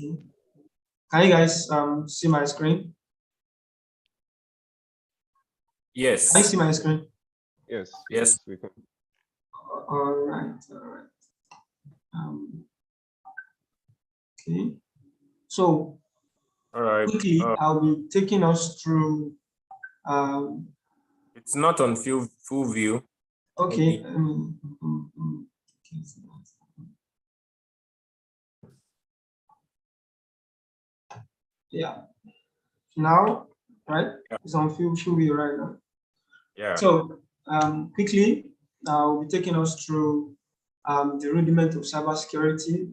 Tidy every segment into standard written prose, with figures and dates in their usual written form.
Okay. Can you guys see my screen? Yes. Can you see my screen? Yes. Yes. We can. All right. Okay. So All right. quickly, I'll be taking us through. It's not on full view. Okay. Yeah. Now, right? Yeah. It's on full view right now. Yeah. So quickly, I'll be taking us through the rudiment of cybersecurity.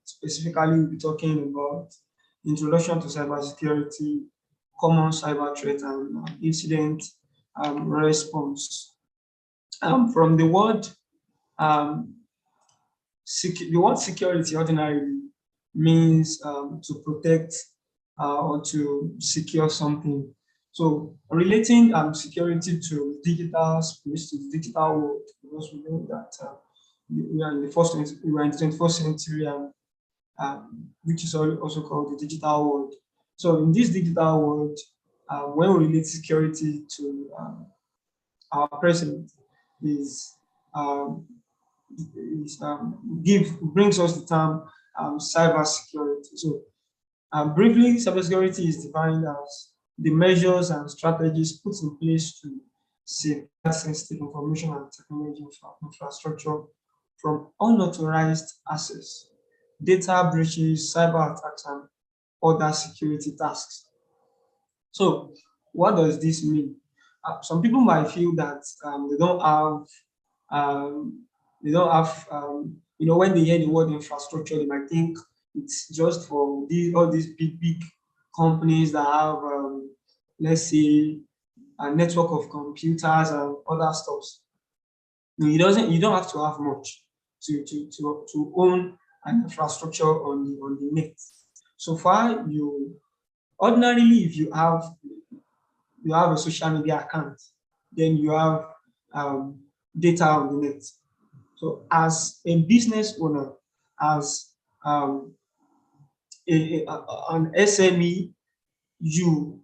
Specifically, we'll be talking about introduction to cybersecurity, common cyber threat, and incident response. From the word, the word security ordinarily means to protect or to secure something. So relating security to digital space, to the digital world, because we know that we are in the 21st century, and which is also called the digital world. So in this digital world, when we relate security to our present, is um, brings us the term cyber security. So briefly, cybersecurity is defined as the measures and strategies put in place to safeguard sensitive information and technology infrastructure from unauthorized access, data breaches, cyber attacks, and other security tasks. So, what does this mean? Some people might feel that um, they don't have, when they hear the word infrastructure, they might think it's just for all these big companies that have, let's say, a network of computers and other stuff. No, you don't have to have much to own an infrastructure on the net. So far, ordinarily, if you have a social media account, then you have data on the net. So as a business owner, as an SME, you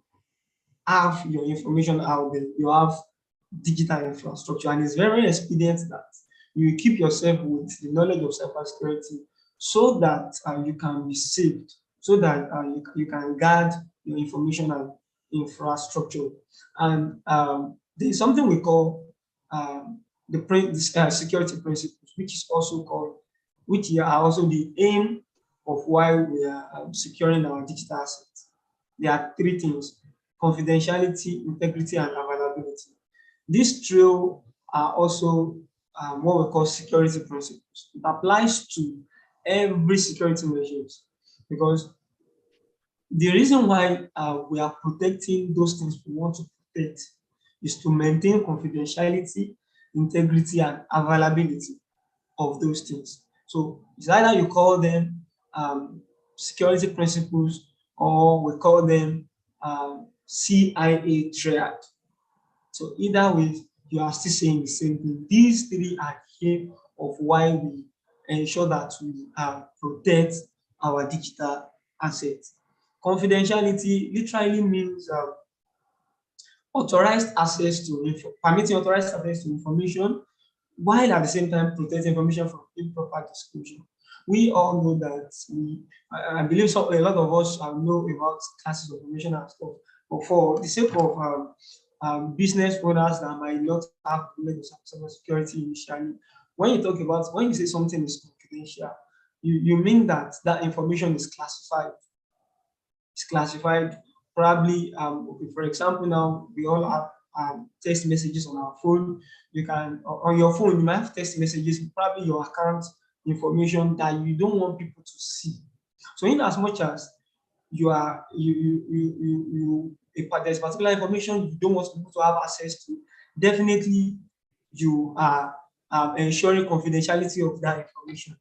have your information out there, you have digital infrastructure, and it's very expedient that you keep yourself with the knowledge of cybersecurity so that you can be saved, so that you can guard your information and infrastructure. And there's something we call the security principles, which is also called, which are also the aim of why we are securing our digital assets. There are three things: confidentiality, integrity, and availability. These three are also what we call security principles. It applies to every security measures, because the reason why we are protecting those things we want to protect is to maintain confidentiality, integrity, and availability of those things. So it's either you call them security principles, or we call them CIA triad. So either way, you are still saying the same thing. These three are here of why we ensure that we protect our digital assets. Confidentiality literally means permitting authorized access to information, while at the same time protecting information from improper disclosure. We all know that I believe a lot of us know about classes of information and stuff, but for the sake of business owners that might not have knowledge of cybersecurity initially, when you say something is confidential, you mean that information is classified. It's classified. Probably, okay, for example, now we all have text messages on our phone. You can, on your phone, you might have text messages, probably your account information that you don't want people to see. So, in as much as there's particular information you don't want people to have access to, definitely you are ensuring confidentiality of that information.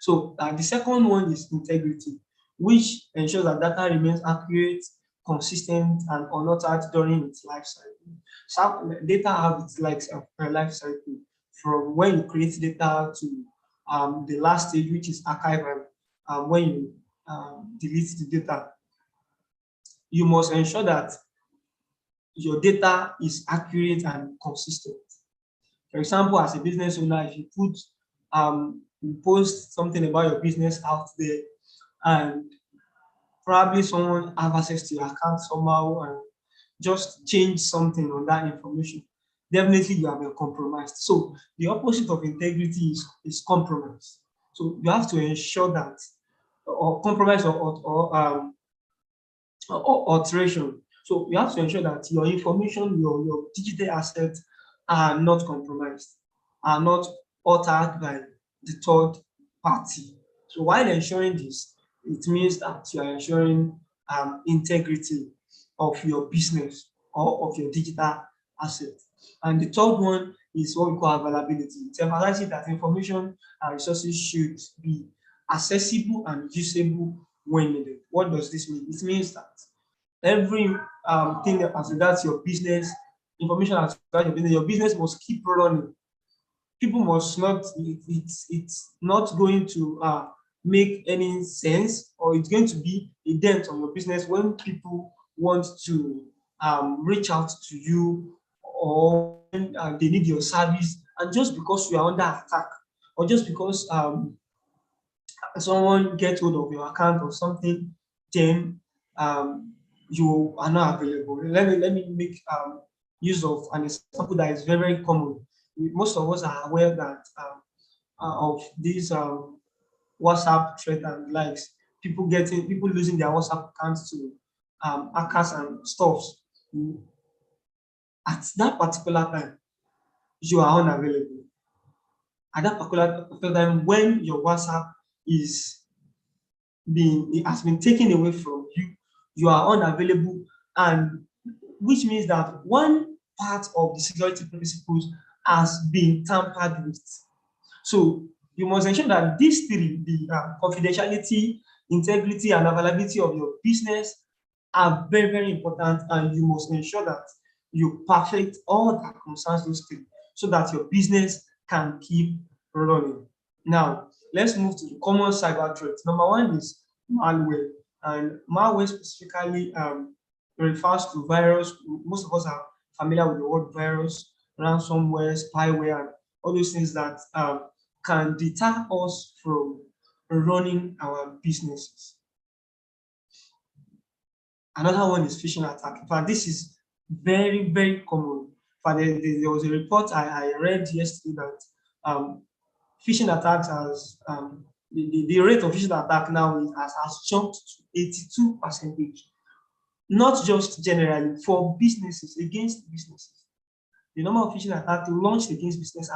So the second one is integrity, which ensures that data remains accurate, consistent, and unaltered during its life cycle. So data have its life cycle from when you create data to the last stage, which is archival. when you delete the data. You must ensure that your data is accurate and consistent. For example, as a business owner, if you post something about your business out there, and probably someone have access to your account somehow and just change something on that information, definitely you have been compromised. So the opposite of integrity is compromise. So you have to ensure that, or compromise, or alteration. So you have to ensure that your information, your digital assets are not compromised, are not altered by the third party. So while ensuring this, it means that you are ensuring integrity of your business or of your digital asset. And the third one is what we call availability. It emphasizes that information and resources should be accessible and usable when needed. What does this mean? It means that every thing as regards your business, information as regards your business must keep running. People must not, it's not going to make any sense, or it's going to be a dent on your business when people want to reach out to you, or when they need your service, and just because you are under attack, or just because someone gets hold of your account or something, then um, you are not available. Let me make use of an example that is very, very common. Most of us are aware that of these WhatsApp thread and likes. People losing their WhatsApp accounts to hackers and stuffs. At that particular time, you are unavailable. At that particular time, when your WhatsApp is it has been taken away from you, you are unavailable, and which means that one part of the security principles has been tampered with. So you must ensure that these three, the confidentiality, integrity, and availability of your business, are very, very important, and you must ensure that you perfect all that concerns those three so that your business can keep running. Now, let's move to the common cyber threats. Number one is malware, and malware specifically refers to virus. Most of us are familiar with the word virus, ransomware, spyware, and all those things that can deter us from running our businesses. Another one is phishing attack. In fact, this is very, very common. But there was a report I read yesterday that phishing attacks the rate of phishing attack now has jumped to 82 percentage. Not just generally, for businesses, against businesses. The number of phishing attacks launched against business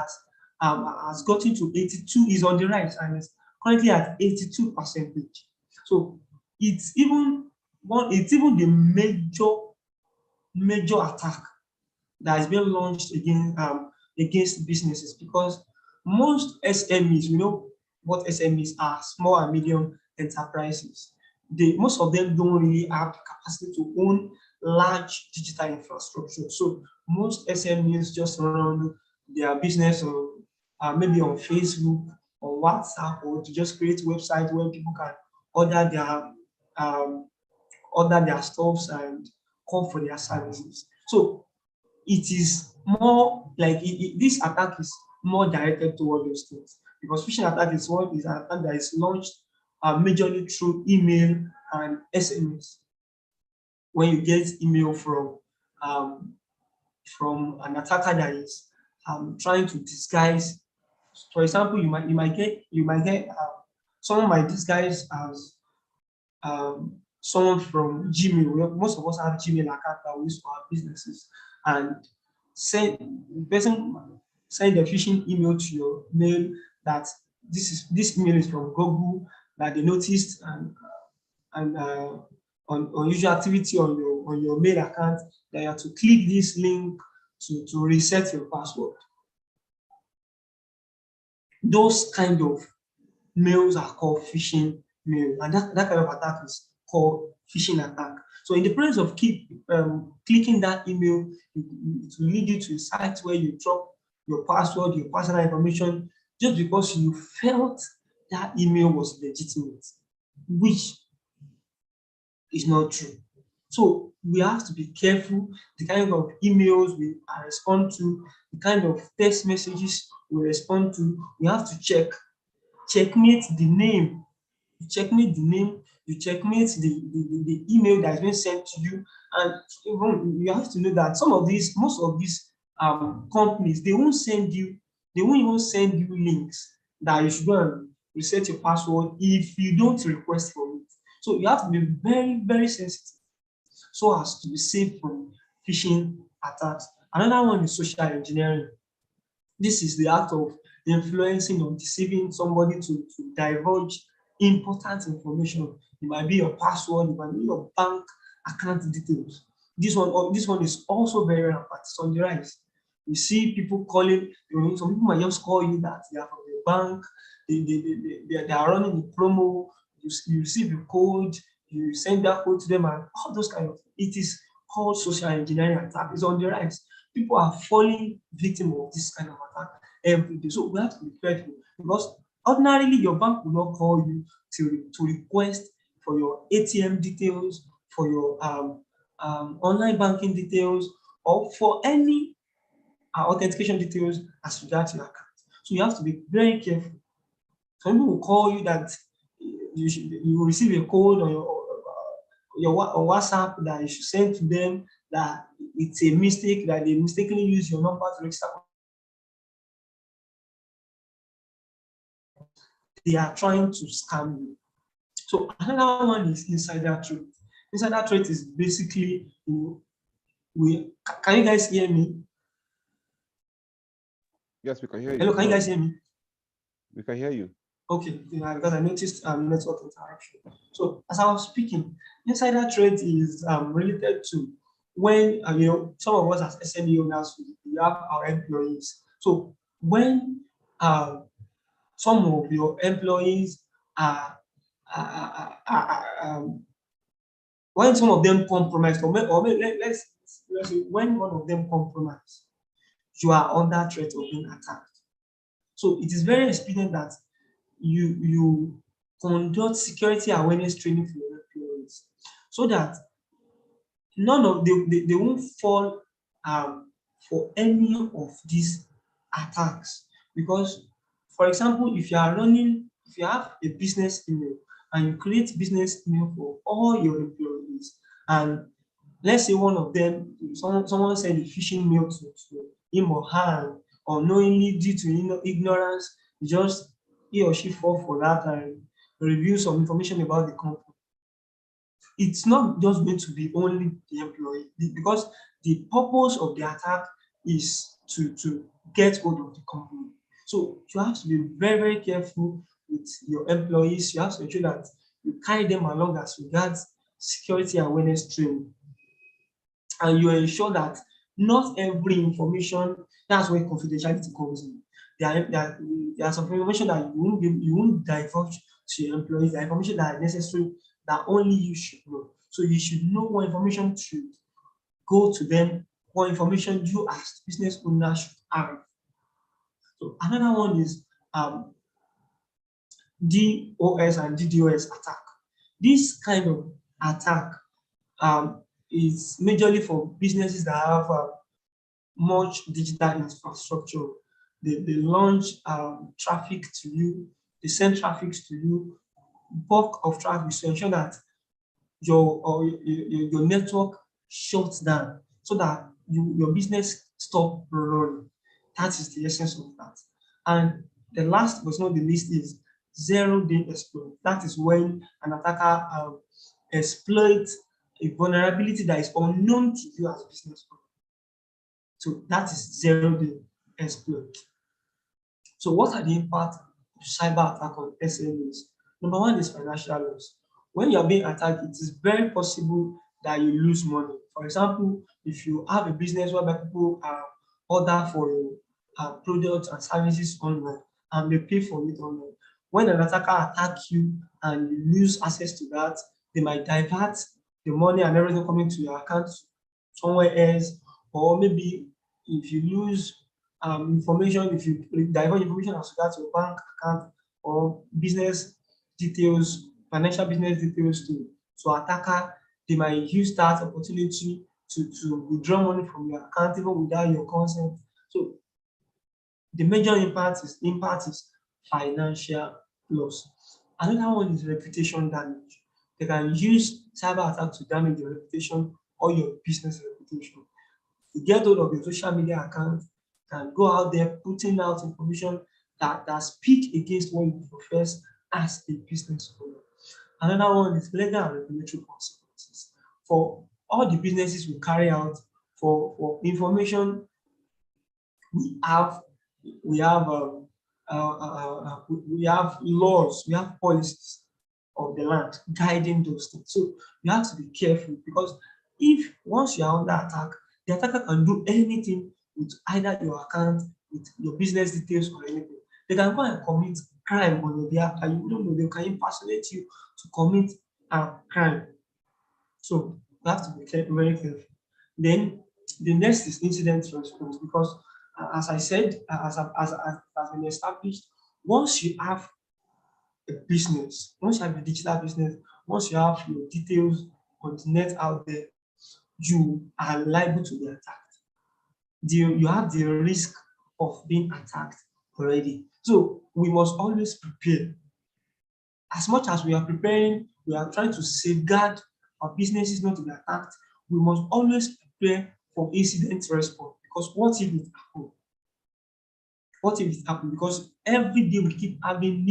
has gotten to 82, is on the rise, and is currently at 82 percentage. So it's even the major attack that is being launched against businesses, because most SMEs, what SMEs are, small and medium enterprises. Most of them don't really have the capacity to own large digital infrastructure. So most SMEs just run their business on maybe on Facebook or WhatsApp, or to just create websites where people can order their um, stuffs and call for their services. So it is more like this attack is more directed toward those things, because phishing attack is an attack that is launched majorly through email and SMS. When you get email um, from an attacker that is trying to disguise, for example, you might get someone might disguise as someone from Gmail. Most of us have Gmail account that we use for our businesses, and send the person send a phishing email to your mail that this email is from Google, that they noticed and on unusual activity on your mail account, that you have to click this link to reset your password. Those kind of mails are called phishing mail, and that kind of attack is called phishing attack. So in the process of clicking that email, it will lead you to a site where you drop your password, your personal information, just because you felt that email was legitimate. which is not true. So we have to be careful the kind of emails we respond to, the kind of text messages we respond to. We have to checkmate the name. You checkmate the name, you checkmate the email that has been sent to you. And even you have to know that most of these companies, they won't even send you links that you should go and reset your password if you don't request for it. So you have to be very, very sensitive so as to be safe from phishing attacks. Another one is social engineering. This is the act of influencing or deceiving somebody to divulge important information. It might be your password, it might be your bank account details. This one is also very rampant. It's on the rise. You see people calling, some people might just call you that they are from your bank, they are running a promo, you receive a code, you send that code to them, and all those kind of, it is called social engineering attack. It's on the rise. People are falling victim of this kind of attack every day. So we have to be careful because ordinarily your bank will not call you to request for your ATM details, for your online banking details, or for any authentication details as regards your account. So you have to be very careful. Some people will call you that you will receive a code on on WhatsApp that you should send to them, that it's a mistake, that they mistakenly use your number to register. They are trying to scam you. So another one is insider threat. Insider threat is basically, can you guys hear me? Yes, we can hear you. Hello, can you Go on. guys hear me? We can hear you. Okay, yeah, because I noticed network interaction. So as I was speaking, insider trade is related to when some of us as SME owners we have our employees. So when some of your employees are when some of them compromise, let's say when one of them compromise, you are under threat of being attacked. So it is very expedient that you conduct security awareness training for your employees so that none of they won't fall for any of these attacks. Because, for example, if you have a business email and you create business email for all your employees, and let's say one of them, someone send a phishing mail to him or her, unknowingly due to ignorance, just he or she fall for that and reveal some information about the company. It's not just going to be only the employee because the purpose of the attack is to get hold of the company. So you have to be very, very careful with your employees. You have to ensure that you carry them along as regards security awareness training, and you ensure that not every information, that's where confidentiality comes in. There are some information that you won't divulge to your employees, the information that are necessary that only you should know. So you should know what information should go to them, what information you as business owner should have. So another one is DOS and DDoS attack. This kind of attack is majorly for businesses that have much digital infrastructure. They launch traffic to you, they send traffic to you, bulk of traffic to ensure that your network shuts down so that your business stop running. That is the essence of that. And the last but not the least is zero-day exploit. That is when an attacker exploits a vulnerability that is unknown to you as a business owner. So that is zero-day exploit. So what are the impact of cyber attack on SMEs? Number one is financial loss. When you're being attacked, it is very possible that you lose money. For example, if you have a business whereby people order for your products and services online and they pay for it online, when an attacker attacks you and you lose access to that, they might divert the money and everything coming to your account somewhere else, or maybe if you lose information, if you divert information as regards your bank account or business details financial business details to attacker. They might use that opportunity to withdraw money from your account even without your consent. So the major impact is financial loss. Another one is reputation damage. They can use cyber attack to damage your reputation or your business reputation. You get hold of your social media account, can go out there putting out information that speak against what you profess as a business owner. Another one is legal and regulatory consequences. For all the businesses we carry out, for information we have we have we have laws, we have policies of the land guiding those things. So you have to be careful because if once you are under attack, the attacker can do anything with either your account, with your business details or anything. They can go and commit crime on your behalf and you don't know they can impersonate you to commit a crime. So you have to be very careful. Then the next is incident response because as I said, as has been established, once you have a business, once you have a digital business, once you have your details on the net out there, you are liable to be attacked. You have the risk of being attacked already. So we must always prepare. As much as we are preparing, we are trying to safeguard our businesses not to be attacked. We must always prepare for incident response because what if it happens? What if it happens? Because every day we keep having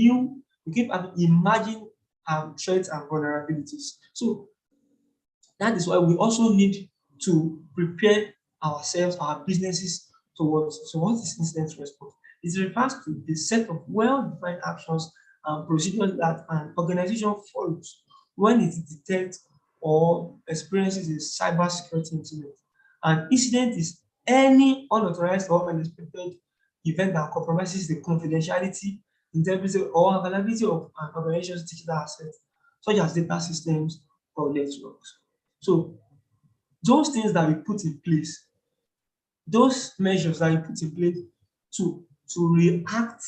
emerging threats and vulnerabilities. So that is why we also need to prepare ourselves, our businesses towards. So what is incident response? It refers to the set of well-defined actions and procedures that an organization follows when it detects or experiences a cybersecurity incident. An incident is any unauthorized or unexpected event that compromises the confidentiality, integrity, or availability of an organization's digital assets, such as data systems or networks. So those things that we put in place, those measures that we put in place to react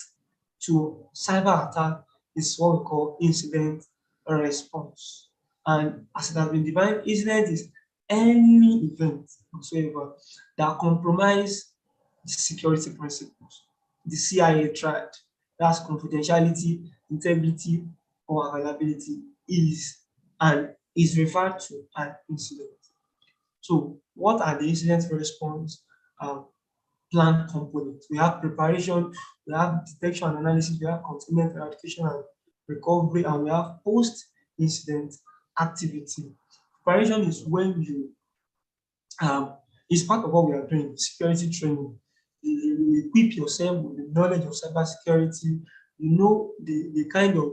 to cyber attack is what we call incident response. And as it has been defined, incident is any event whatsoever that compromise the security principles. The CIA tried. That's confidentiality, integrity, or availability is referred to an incident. So, what are the incident response um, plan components? We have preparation, we have detection and analysis, we have containment, eradication, and recovery, and we have post-incident activity. Preparation is when you it's part of what we are doing, security training. You equip yourself with the knowledge of cybersecurity. You know the kind of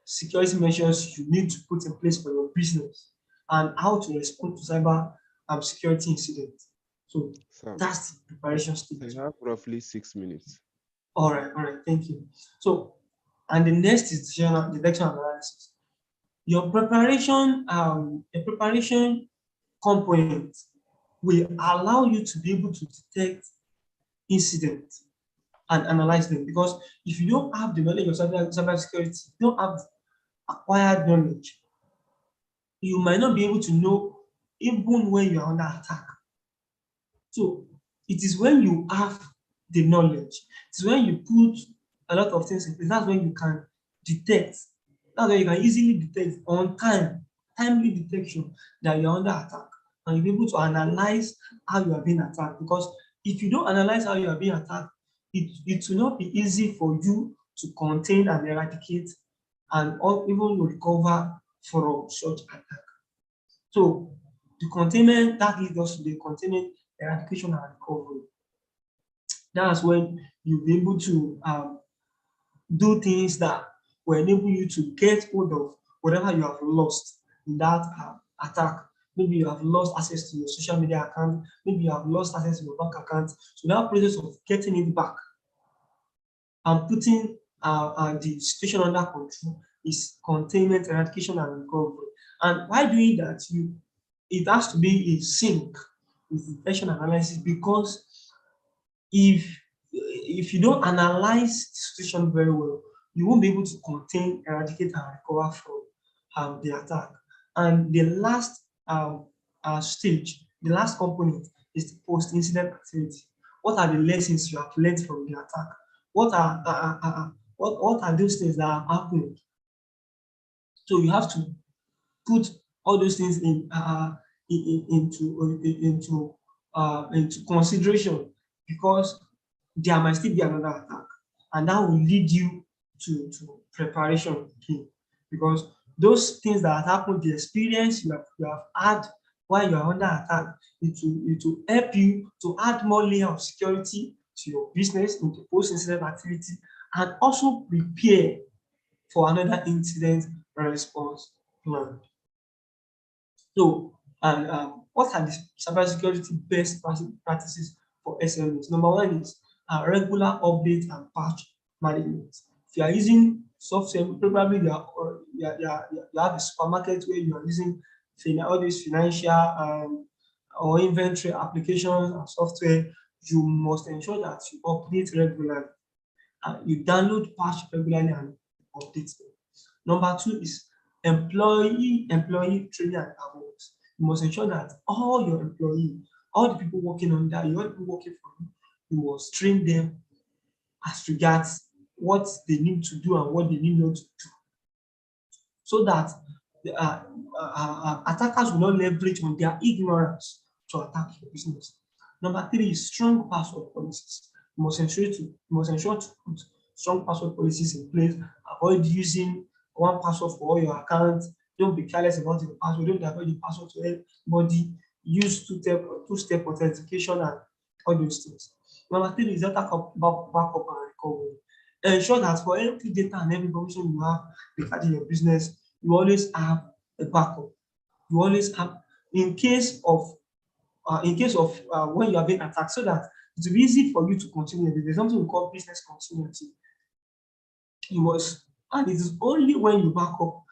security measures you need to put in place for your business and how to respond to cyber security incidents. So Sam, that's the preparation I stage. have roughly 6 minutes. All right, thank you. So, and the next is detection analysis. Your preparation component will allow you to be able to detect incidents and analyze them. Because if you don't have the knowledge of cybersecurity, you don't have acquired knowledge, you might not be able to know even when you are under attack. So it is when you have the knowledge, it's when you put a lot of things in place, that's when you can detect, that's when you can easily detect on time, timely detection that you're under attack. And you'll be able to analyze how you are being attacked. Because if you don't analyze how you are being attacked, it will not be easy for you to contain and eradicate and or even recover from such attack. So the containment that leads us to the containment, eradication, and recovery. That's when you'll be able to do things that will enable you to get hold of whatever you have lost in that attack. Maybe you have lost access to your social media account, maybe you have lost access to your bank account. So that process of getting it back and putting the situation under control is containment, eradication, and recovery. And while doing that, it has to be in sync with detection analysis because if you don't analyze the situation very well, you won't be able to contain, eradicate, and recover from the attack. And the last stage, the last component is the post-incident activity. What are the lessons you have learned from the attack? What are those things that have happened? So you have to put all those things into consideration, because there might still be another attack, and that will lead you to preparation again, because those things that happened, the experience you have had while you are under attack, it will help you to add more layer of security to your business, into post-incident activity, and also prepare for another incident response plan. So, and what are the cybersecurity best practices for SMEs? Number one is regular update and patch management. If you are using software, probably you have a supermarket where you are using all these financial or inventory applications and software. You must ensure that you update regularly. You download patch regularly and update them. Number two is employee training and awareness. You must ensure that all your employee, all the people working under you, all the people working for you, you must train them as regards what they need to do and what they need not to do, so that the attackers will not leverage on their ignorance to attack your business. Number three is strong password policies. You must ensure to put strong password policies in place. Avoid using one password for all your accounts. Don't be careless about your password. Don't avoid the password to everybody. Use two-step authentication and all those things. Number three is data backup and recovery. Ensure that for every data and every information you have regarding your business, you always have a backup. You always have, in case of when you are being attacked, so that it will be easy for you to continue. There's something we call business continuity. You must, and it is only when you back up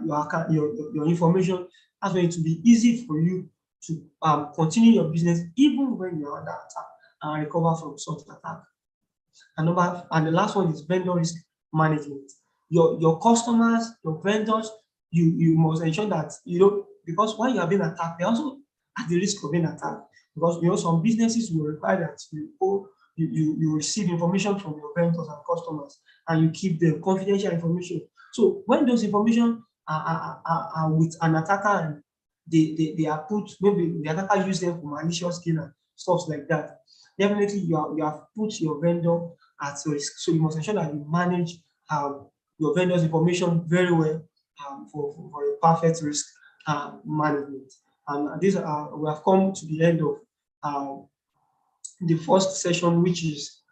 your account, your information, that's when it will be easy for you to continue your business even when you're under attack and recover from such attack. And the last one is vendor risk management. Your customers, your vendors, you must ensure that because while you are being attacked, they're also at the risk of being attacked. Because some businesses will require that you receive information from your vendors and customers, and you keep the confidential information. So when those information are with an attacker, and they are put, maybe the attacker use them for malicious gain and stuff like that, definitely you have put your vendor at risk. So you must ensure that you manage your vendor's information very well, for a perfect risk management. And we have come to the end of the first session, which is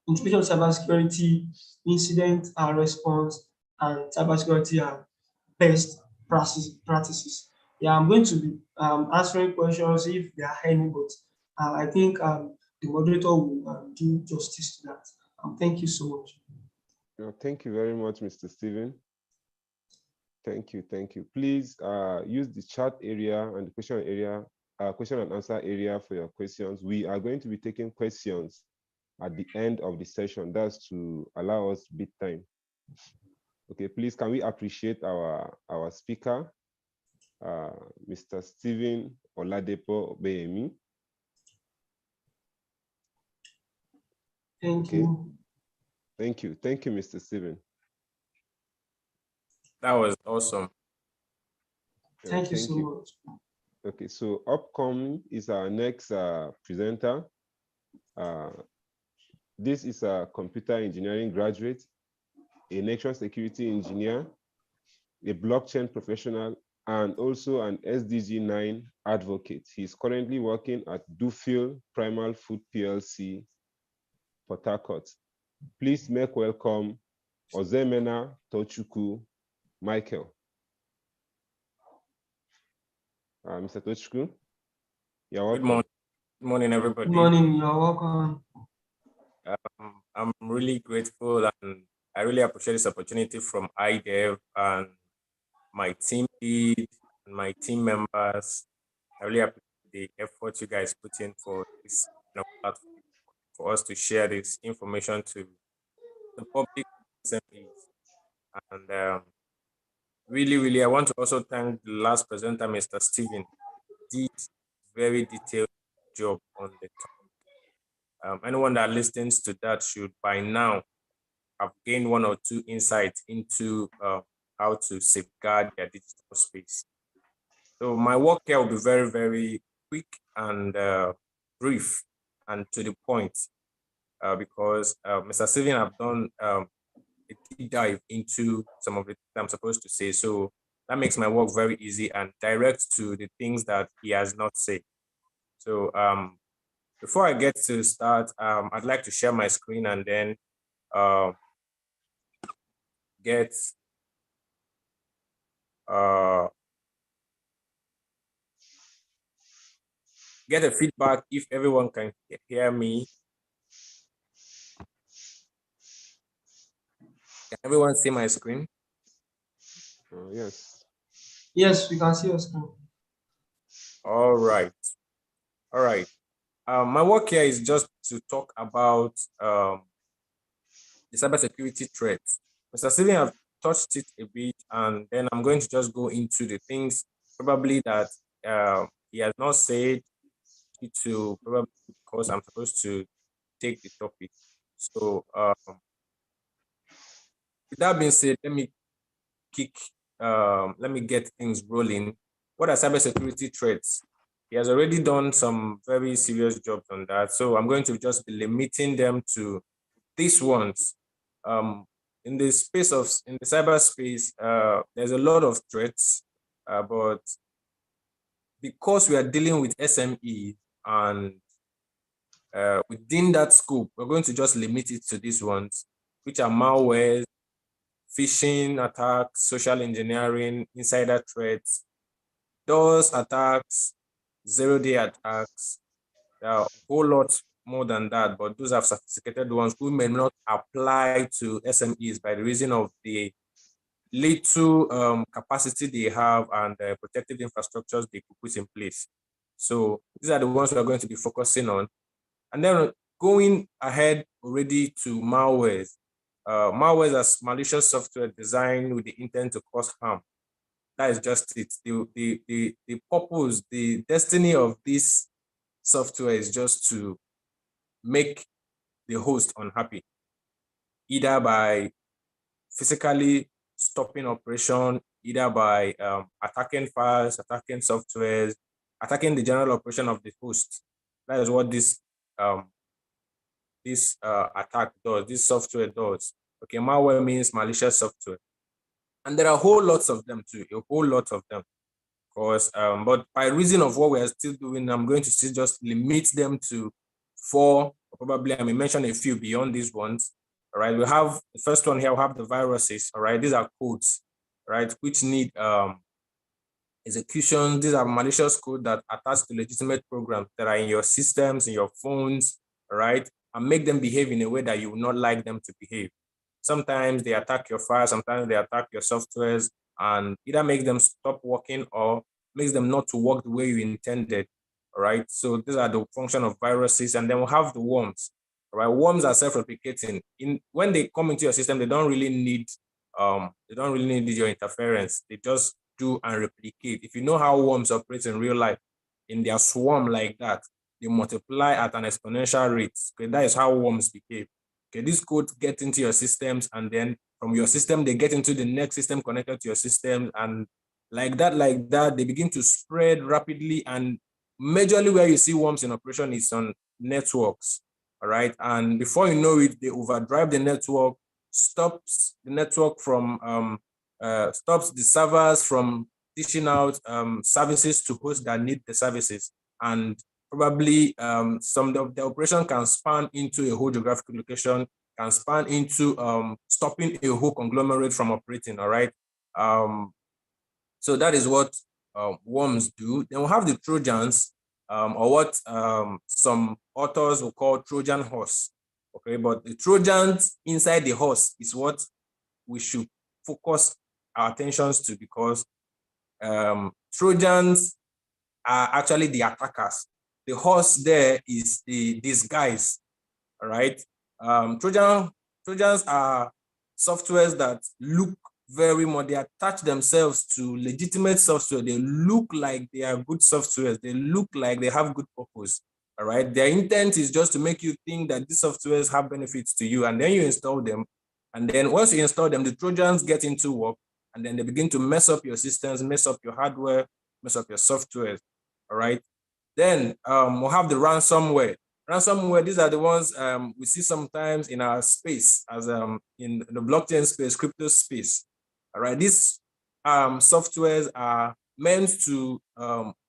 introduction to cybersecurity, incident response, and cybersecurity best practices. Yeah, I'm going to be answering questions if there are any, but I think the moderator will do justice to that. Thank you so much. Thank you very much, Mr. Stephen. Thank you, thank you. Please use the chat area and the question and answer area for your questions. We are going to be taking questions at the end of the session. That's to allow us bit time. Okay, please, can we appreciate our speaker, Mr. Stephen Oladepo Obeyemi? Thank you. Thank you. Thank you, Mr. Stephen. That was awesome. Thank you so much. Okay, so upcoming is our next presenter. This is a computer engineering graduate, a national security engineer, a blockchain professional, and also an SDG 9 advocate. He's currently working at Dufil Primal Food PLC, Port Harcourt. Please make welcome Ozemena Tochukwu Michael. Mr. Tochukwu, you're welcome. Good morning. Good morning, everybody. Good morning, you're welcome. I'm really grateful, and I really appreciate this opportunity from IDEV and my team lead and my team members. I really appreciate the effort you guys put in for this platform, for us to share this information to the public assemblies. And really, I want to also thank the last presenter, Mr. Stephen. Did very detailed job on the topic. Anyone that listens to that should by now have gained one or two insights into how to safeguard their digital space. So my work here will be very quick and brief and to the point, because Mr. Stephen have done a deep dive into some of the things I'm supposed to say. So that makes my work very easy and direct to the things that he has not said. So before I get to start, I'd like to share my screen and then get get a feedback if everyone can hear me. Can everyone see my screen? Yes. Yes, we can see your screen. All right. My work here is just to talk about the cybersecurity threats. Mr. Steven have touched it a bit, and then I'm going to just go into the things probably that he has not said, to probably because I'm supposed to take the topic. So with that being said, let me get things rolling. What are cybersecurity threats? He has already done some very serious jobs on that. So I'm going to just be limiting them to these ones. In the cyberspace, there's a lot of threats, but because we are dealing with SME and within that scope, we're going to just limit it to these ones, which are malware, phishing attacks, social engineering, insider threats, DOS attacks, zero-day attacks. There are a whole lot more than that, but those are sophisticated ones who may not apply to SMEs by the reason of the little capacity they have and the protective infrastructures they could put in place. So these are the ones we are going to be focusing on. And then going ahead already to malwares. Malwares are malicious software designed with the intent to cause harm. That is just it. The purpose, the destiny of this software is just to make the host unhappy, either by physically stopping operation, either by attacking files, attacking softwares, attacking the general operation of the host. That is what this attack does, this software does. Okay, malware means malicious software. And there are whole lots of them too, a whole lot of them. Because, but by reason of what we are still doing, I'm going to still just limit them to 4, or probably I may mention a few beyond these ones. All right, we have the first one here, we have the viruses. All right, these are codes, right, which need execution. These are malicious code that attach to legitimate programs that are in your systems, in your phones, right, and make them behave in a way that you would not like them to behave. Sometimes they attack your files, sometimes they attack your softwares, and either make them stop working or makes them not to work the way you intended. All right. So these are the function of viruses, and then we'll have the worms. All right. Worms are self-replicating. When they come into your system, they don't really need your interference. They just do and replicate. If you know how worms operate in real life, in their swarm like that, they multiply at an exponential rate. Okay, that is how worms behave. Okay, this code get into your systems, and then from your system, they get into the next system connected to your system, and like that, they begin to spread rapidly. And majorly where you see worms in operation is on networks. All right, and before you know it, they overdrive the network, stops the network from stops the servers from dishing out services to hosts that need the services, and probably some of the operation can span into a whole geographical location, can span into stopping a whole conglomerate from operating. All right, so that is what worms do. Then we'll have the Trojans, or what some authors will call Trojan horse. Okay, but the Trojans inside the horse is what we should focus our attentions to, because Trojans are actually the attackers. The horse there is the disguise. All right. Trojans are softwares that look very much, they attach themselves to legitimate software. They look like they are good softwares. They look like they have good purpose. All right. Their intent is just to make you think that these softwares have benefits to you, and then you install them. And then once you install them, the Trojans get into work, and then they begin to mess up your systems, mess up your hardware, mess up your software. All right. Then we'll have the ransomware. Ransomware, these are the ones we see sometimes in our space, as in the blockchain space, crypto space. All right, these softwares are meant to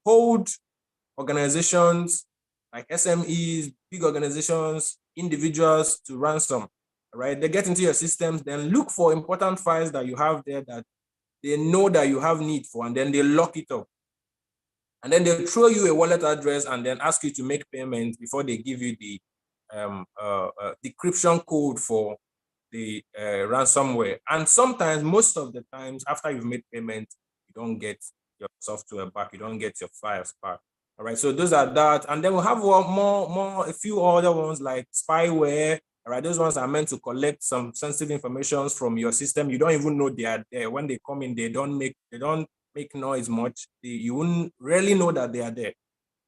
hold organizations like SMEs, big organizations, individuals to ransom. All right, they get into your systems, then look for important files that you have there that they know that you have need for, and then they lock it up. And then they'll throw you a wallet address and then ask you to make payment before they give you the decryption code for the ransomware. And sometimes, most of the times, after you've made payment, you don't get your software back, you don't get your files back. All right, so those are that. And then we'll have a few other ones like spyware. All right, those ones are meant to collect some sensitive information from your system. You don't even know they are there. When they come in, they don't make noise much. You wouldn't really know that they are there.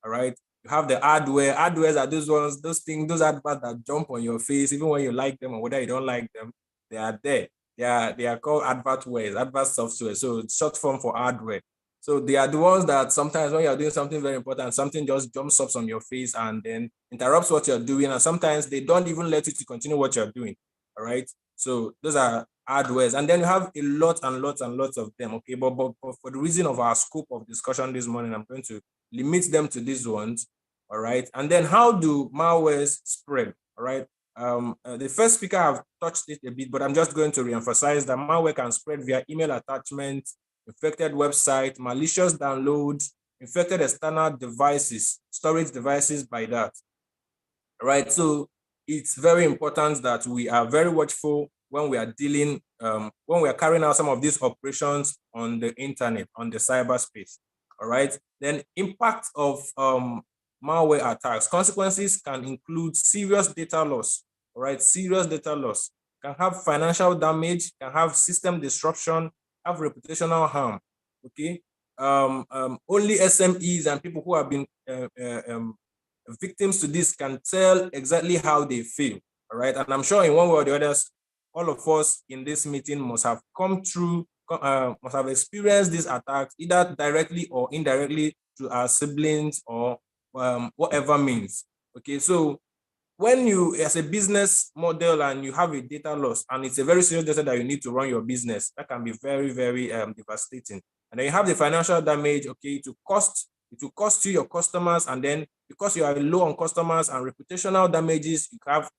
All right. You have the hardware. Hardwares are those ones, those things, those adverts that jump on your face, even when you like them or whether you don't like them, they are there. They are called advertwares, advert software. So it's short form for hardware. So they are the ones that sometimes when you're doing something very important, something just jumps up on your face and then interrupts what you're doing. And sometimes they don't even let you to continue what you're doing. All right. So those are hardwares. And then you have a lot and lots and lots of them. Okay. But for the reason of our scope of discussion this morning, I'm going to limit them to these ones. All right. And then how do malwares spread? All right. The first speaker have touched it a bit, but I'm just going to reemphasize that malware can spread via email attachment, infected website, malicious downloads, infected external devices, storage devices by that. All right. So it's very important that we are very watchful when we are dealing, when we are carrying out some of these operations on the internet, on the cyberspace. All right. Then impact of malware attacks. Consequences can include serious data loss. All right. Serious data loss can have financial damage, can have system disruption, have reputational harm. Okay. Only SMEs and people who have been victims to this can tell exactly how they feel. All right. And I'm sure in one way or the other, all of us in this meeting must have come through, must have experienced these attacks, either directly or indirectly to our siblings or whatever means. Okay. So when you, as a business model, and you have a data loss, and it's a very serious data that you need to run your business, that can be very, very devastating. And then you have the financial damage. Okay, it will cost you your customers, and then because you are low on customers and reputational damages,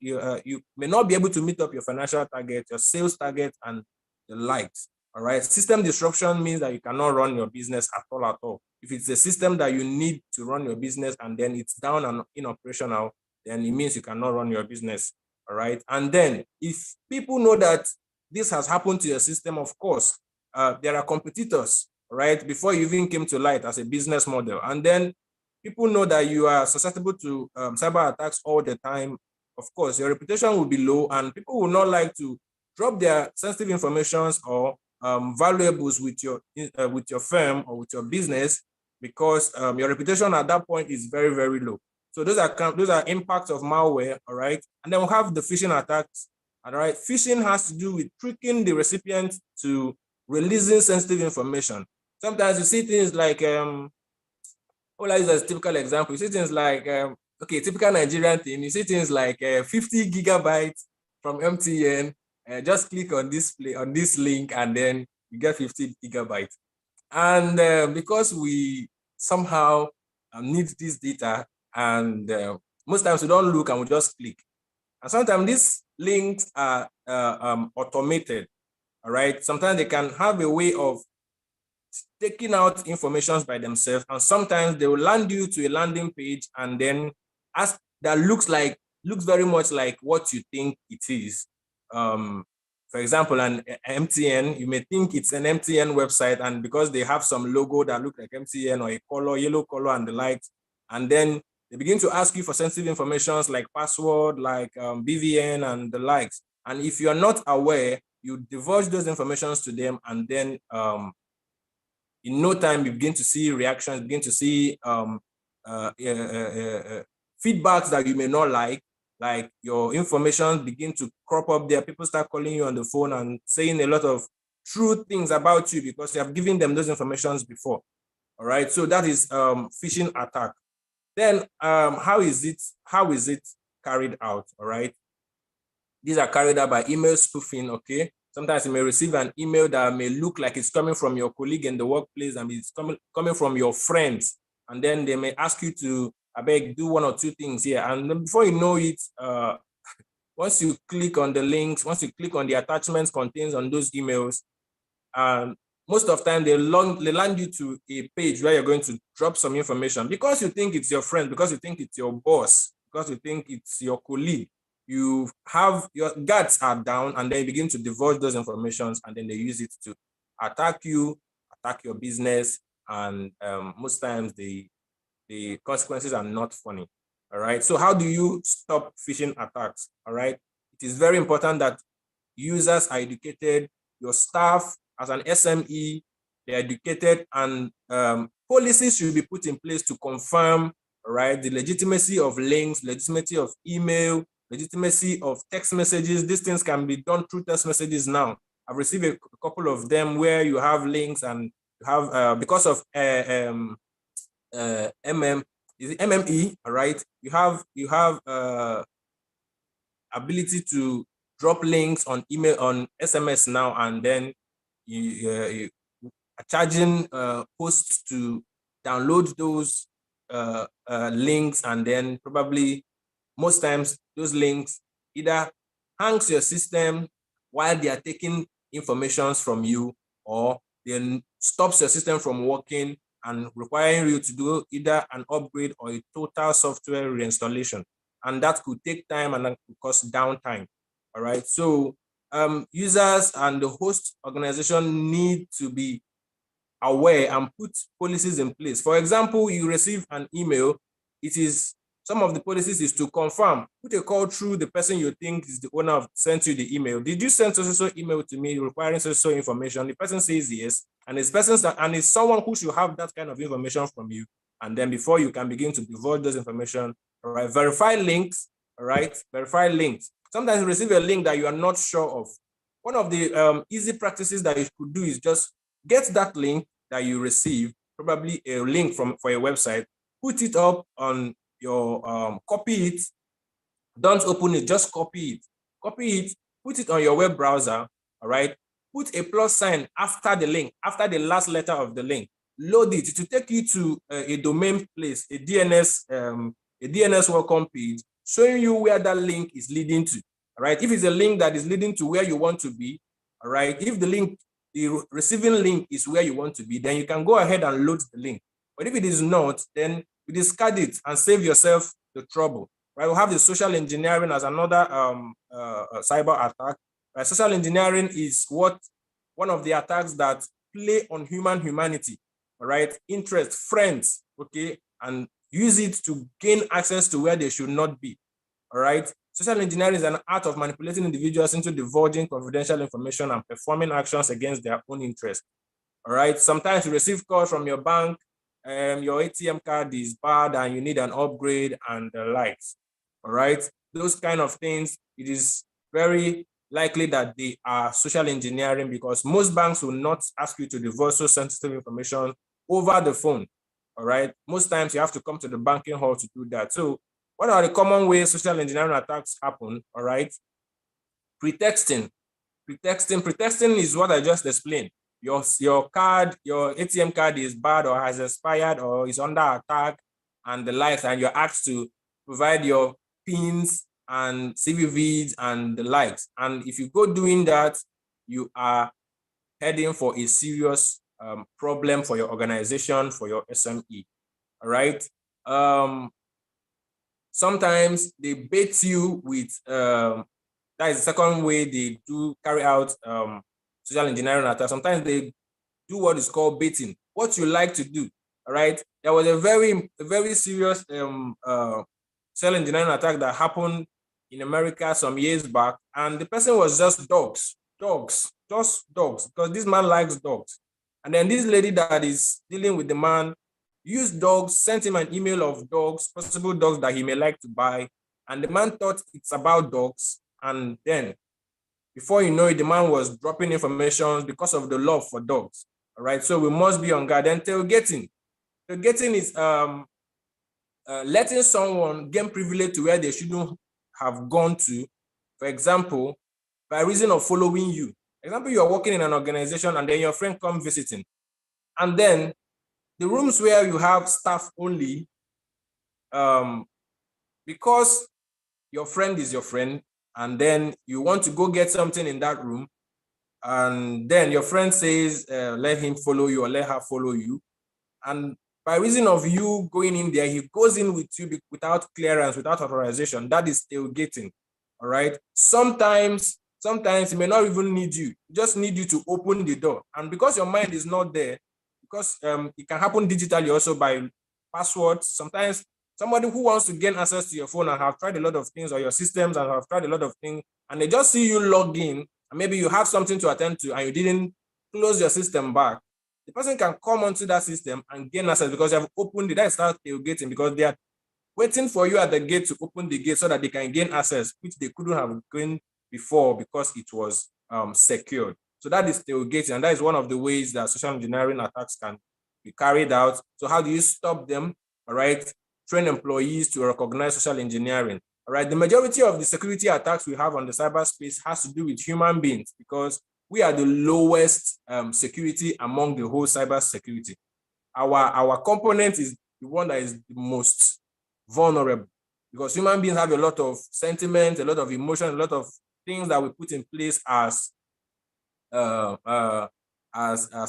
you may not be able to meet up your financial target, your sales target, and the likes. All right. System disruption means that you cannot run your business at all. If it's a system that you need to run your business and then it's down and inoperational, then it means you cannot run your business. All right. And then if people know that this has happened to your system, of course, there are competitors, right? Before you even came to light as a business model. And then people know that you are susceptible to cyber attacks all the time. Of course, your reputation will be low, and people will not like to drop their sensitive informations or valuables with your firm or with your business, because your reputation at that point is very, very low. So those are impacts of malware. All right. And then we'll have the phishing attacks. All right. Phishing has to do with tricking the recipient to releasing sensitive information. Sometimes you see things like, well, I use as a typical example. You see things like, okay, typical Nigerian thing. You see things like 50 gigabytes from MTN. Just click on this link, and then you get 50 gigabytes. And because we somehow need this data, and most times we don't look and we just click. And sometimes these links are automated. All right. Sometimes they can have a way of taking out information by themselves, and sometimes they will land you to a landing page, and then as that looks very much like what you think it is. For example, an MTN, you may think it's an MTN website, and because they have some logo that look like MTN or a color, yellow color and the likes, and then they begin to ask you for sensitive information like password, like BVN and the likes. And if you are not aware, you divulge those informations to them, and then in no time you begin to see reactions, begin to see feedbacks that you may not like your information begin to crop up there. People start calling you on the phone and saying a lot of true things about you because you have given them those informations before. All right, so that is phishing attack. Then how is it carried out? All right, these are carried out by email spoofing. Okay, sometimes you may receive an email that may look like it's coming from your colleague in the workplace and it's coming from your friends, and then they may ask you to, I beg, do one or two things here, and then before you know it, once you click on the links, once you click on the attachments contained on those emails, most of the time they land you to a page where you're going to drop some information because you think it's your friend, because you think it's your boss, because you think it's your colleague. You have your guards are down, and then you begin to divulge those informations, and then they use it to attack you, attack your business, and most times the consequences are not funny. All right. So how do you stop phishing attacks? All right. It is very important that users are educated, your staff as an SME, they're educated, and policies should be put in place to confirm, right, the legitimacy of links, legitimacy of email, legitimacy of text messages. These things can be done through text messages now. I've received a couple of them where you have links and you have, because of MME, all right, you have ability to drop links on email, on SMS now, and then you are charging hosts to download those links, and then probably most times those links either hangs your system while they are taking informations from you, or then stops your system from working and requiring you to do either an upgrade or a total software reinstallation. And that could take time and that could cause downtime. All right. So users and the host organization need to be aware and put policies in place. For example, you receive an email, it is, some of the policies is to confirm, put a call through the person you think is the owner of sent you the email. Did you send so email to me requiring so information? The person says yes, and it's someone who should have that kind of information from you. And then before you can begin to divulge those information, all right, verify links, all right, verify links. Sometimes you receive a link that you are not sure of. One of the easy practices that you could do is just get that link that you receive, probably a link for your website, put it up on your copy it, don't open it, just copy it, put it on your web browser, all right, put a plus sign after the link, after the last letter of the link, load it to take you to a domain place, a DNS welcome page, showing you where that link is leading to. All right, if it's a link that is leading to where you want to be, all right, if the receiving link is where you want to be, then you can go ahead and load the link. But if it is not, then you discard it and save yourself the trouble. Right? We'll have the social engineering as another cyber attack. Right? Social engineering is one of the attacks that play on humanity, all right, interest, friends, okay, and use it to gain access to where they should not be. All right. Social engineering is an art of manipulating individuals into divulging confidential information and performing actions against their own interest. All right. Sometimes you receive calls from your bank, your ATM card is bad and you need an upgrade and the likes. All right. Those kind of things, it is very likely that they are social engineering, because most banks will not ask you to divulge so sensitive information over the phone. All right. Most times you have to come to the banking hall to do that. So what are the common ways social engineering attacks happen? All right. Pretexting. Pretexting is what I just explained. Your card, your ATM card is bad or has expired or is under attack and the likes, and you're asked to provide your PINs and CVVs and the likes. And if you go doing that, you are heading for a serious problem for your organization, for your SME. All right. Sometimes they bait you with, that is the second way they do carry out social engineering attacks. Sometimes they do what is called baiting, what you like to do, all right? There was a very serious social engineering attack that happened in America some years back, and the person was just dogs. dogs, just dogs, because this man likes dogs. And then this lady that is dealing with the man used dogs, sent him an email of dogs, possible dogs that he may like to buy. And the man thought it's about dogs. And then before you know it, the man was dropping information because of the love for dogs. All right. So we must be on guard. And tailgating. Tailgating is letting someone gain privilege to where they shouldn't have gone to. For example, by reason of following you. For example, you are working in an organization and then your friend comes visiting. And then the rooms where you have staff only, because your friend is your friend, and then you want to go get something in that room, and then your friend says, let him follow you or let her follow you. And by reason of you going in there, he goes in with you without clearance, without authorization. That is tailgating. All right. Sometimes he may not even need you. He just need you to open the door. And because your mind is not there, because it can happen digitally also by passwords. Sometimes somebody who wants to gain access to your phone and have tried a lot of things, or your systems and have tried a lot of things, and they just see you log in, and maybe you have something to attend to and you didn't close your system back. The person can come onto that system and gain access because you have opened it. That starts tailgating, because they are waiting for you at the gate to open the gate so that they can gain access, which they couldn't have gained before because it was secured. So that is tailgating, and that is one of the ways that social engineering attacks can be carried out. So how do you stop them? All right, train employees to recognize social engineering. All right, the majority of the security attacks we have on the cyberspace has to do with human beings, because we are the lowest security among the whole cyber security. Our component is the one that is the most vulnerable, because human beings have a lot of sentiment, a lot of emotion, a lot of things that we put in place as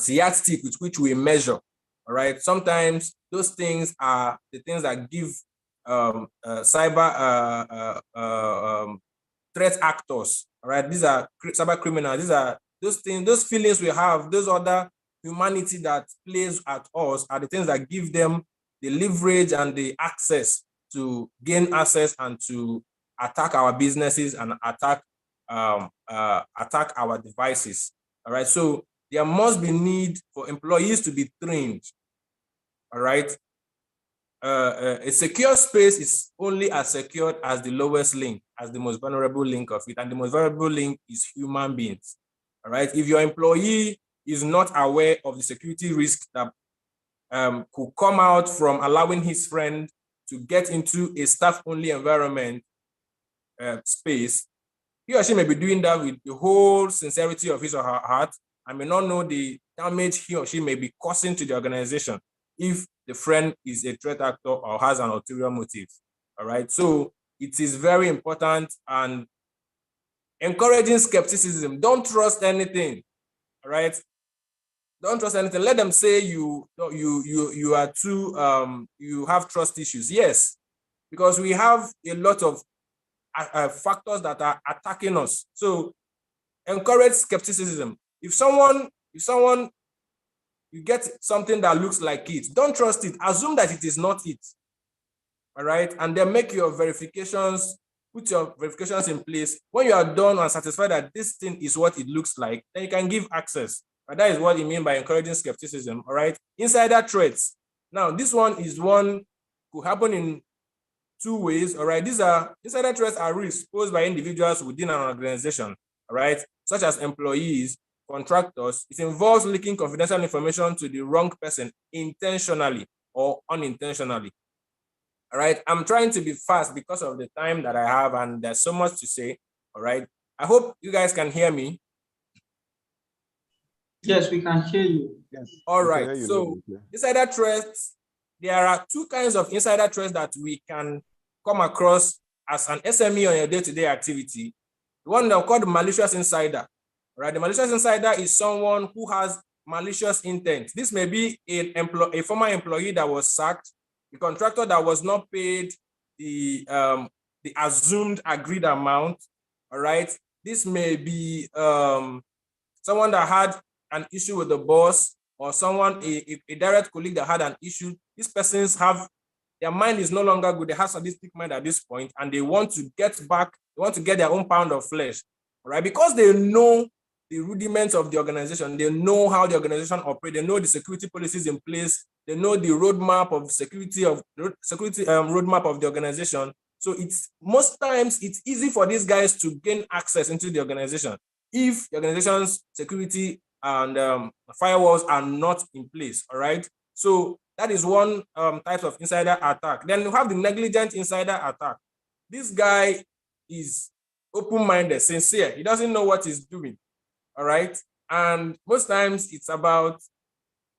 yardstick with which we measure. All right. Sometimes those things are the things that give cyber threat actors. All right. These are cyber criminals. These are those things, those feelings we have, those other humanity that plays at us are the things that give them the leverage and the access to gain access and to attack our businesses and attack our devices. All right. So there must be need for employees to be trained. All right. A secure space is only as secured as the lowest link, as the most vulnerable link of it. And the most vulnerable link is human beings. All right. If your employee is not aware of the security risk that could come out from allowing his friend to get into a staff-only environment space, he or she may be doing that with the whole sincerity of his or her heart and may not know the damage he or she may be causing to the organization if the friend is a threat actor or has an ulterior motive. All right. So it is very important, and encouraging skepticism. Don't trust anything. All right. Don't trust anything. Let them say you are too you have trust issues. Yes, because we have a lot of factors that are attacking us. So encourage skepticism. If someone you get something that looks like it, don't trust it. Assume that it is not it. All right, and then make your verifications. Put your verifications in place. When you are done and satisfied that this thing is what it looks like, then you can give access. And that is what you mean by encouraging skepticism. All right, insider threats. Now, this one could happen in two ways. All right, these are insider threats are risks posed by individuals within an organization. All right, such as employees, contractors. It involves leaking confidential information to the wrong person intentionally or unintentionally. All right, I'm trying to be fast because of the time that I have, and there's so much to say. All right, I hope you guys can hear me. Yes, we can hear you. Yes. All right, so insider threats, there are two kinds of insider threats that we can come across as an SME on your day-to-day activity. The one that called malicious insider. All right, the malicious insider is someone who has malicious intent. This may be a former employee that was sacked, the contractor that was not paid the assumed agreed amount. All right, this may be someone that had an issue with the boss, or someone, a direct colleague that had an issue. These persons have, their mind is no longer good. They have sadistic mind at this point, and they want to get back, they want to get their own pound of flesh. All right, because they know the rudiments of the organization. They know how the organization operates. They know the security policies in place. They know the roadmap of security roadmap of the organization. So it's most times it's easy for these guys to gain access into the organization if the organization's security and firewalls are not in place. All right. So that is one type of insider attack. Then you have the negligent insider attack. This guy is open-minded, sincere. He doesn't know what he's doing. All right. And most times it's about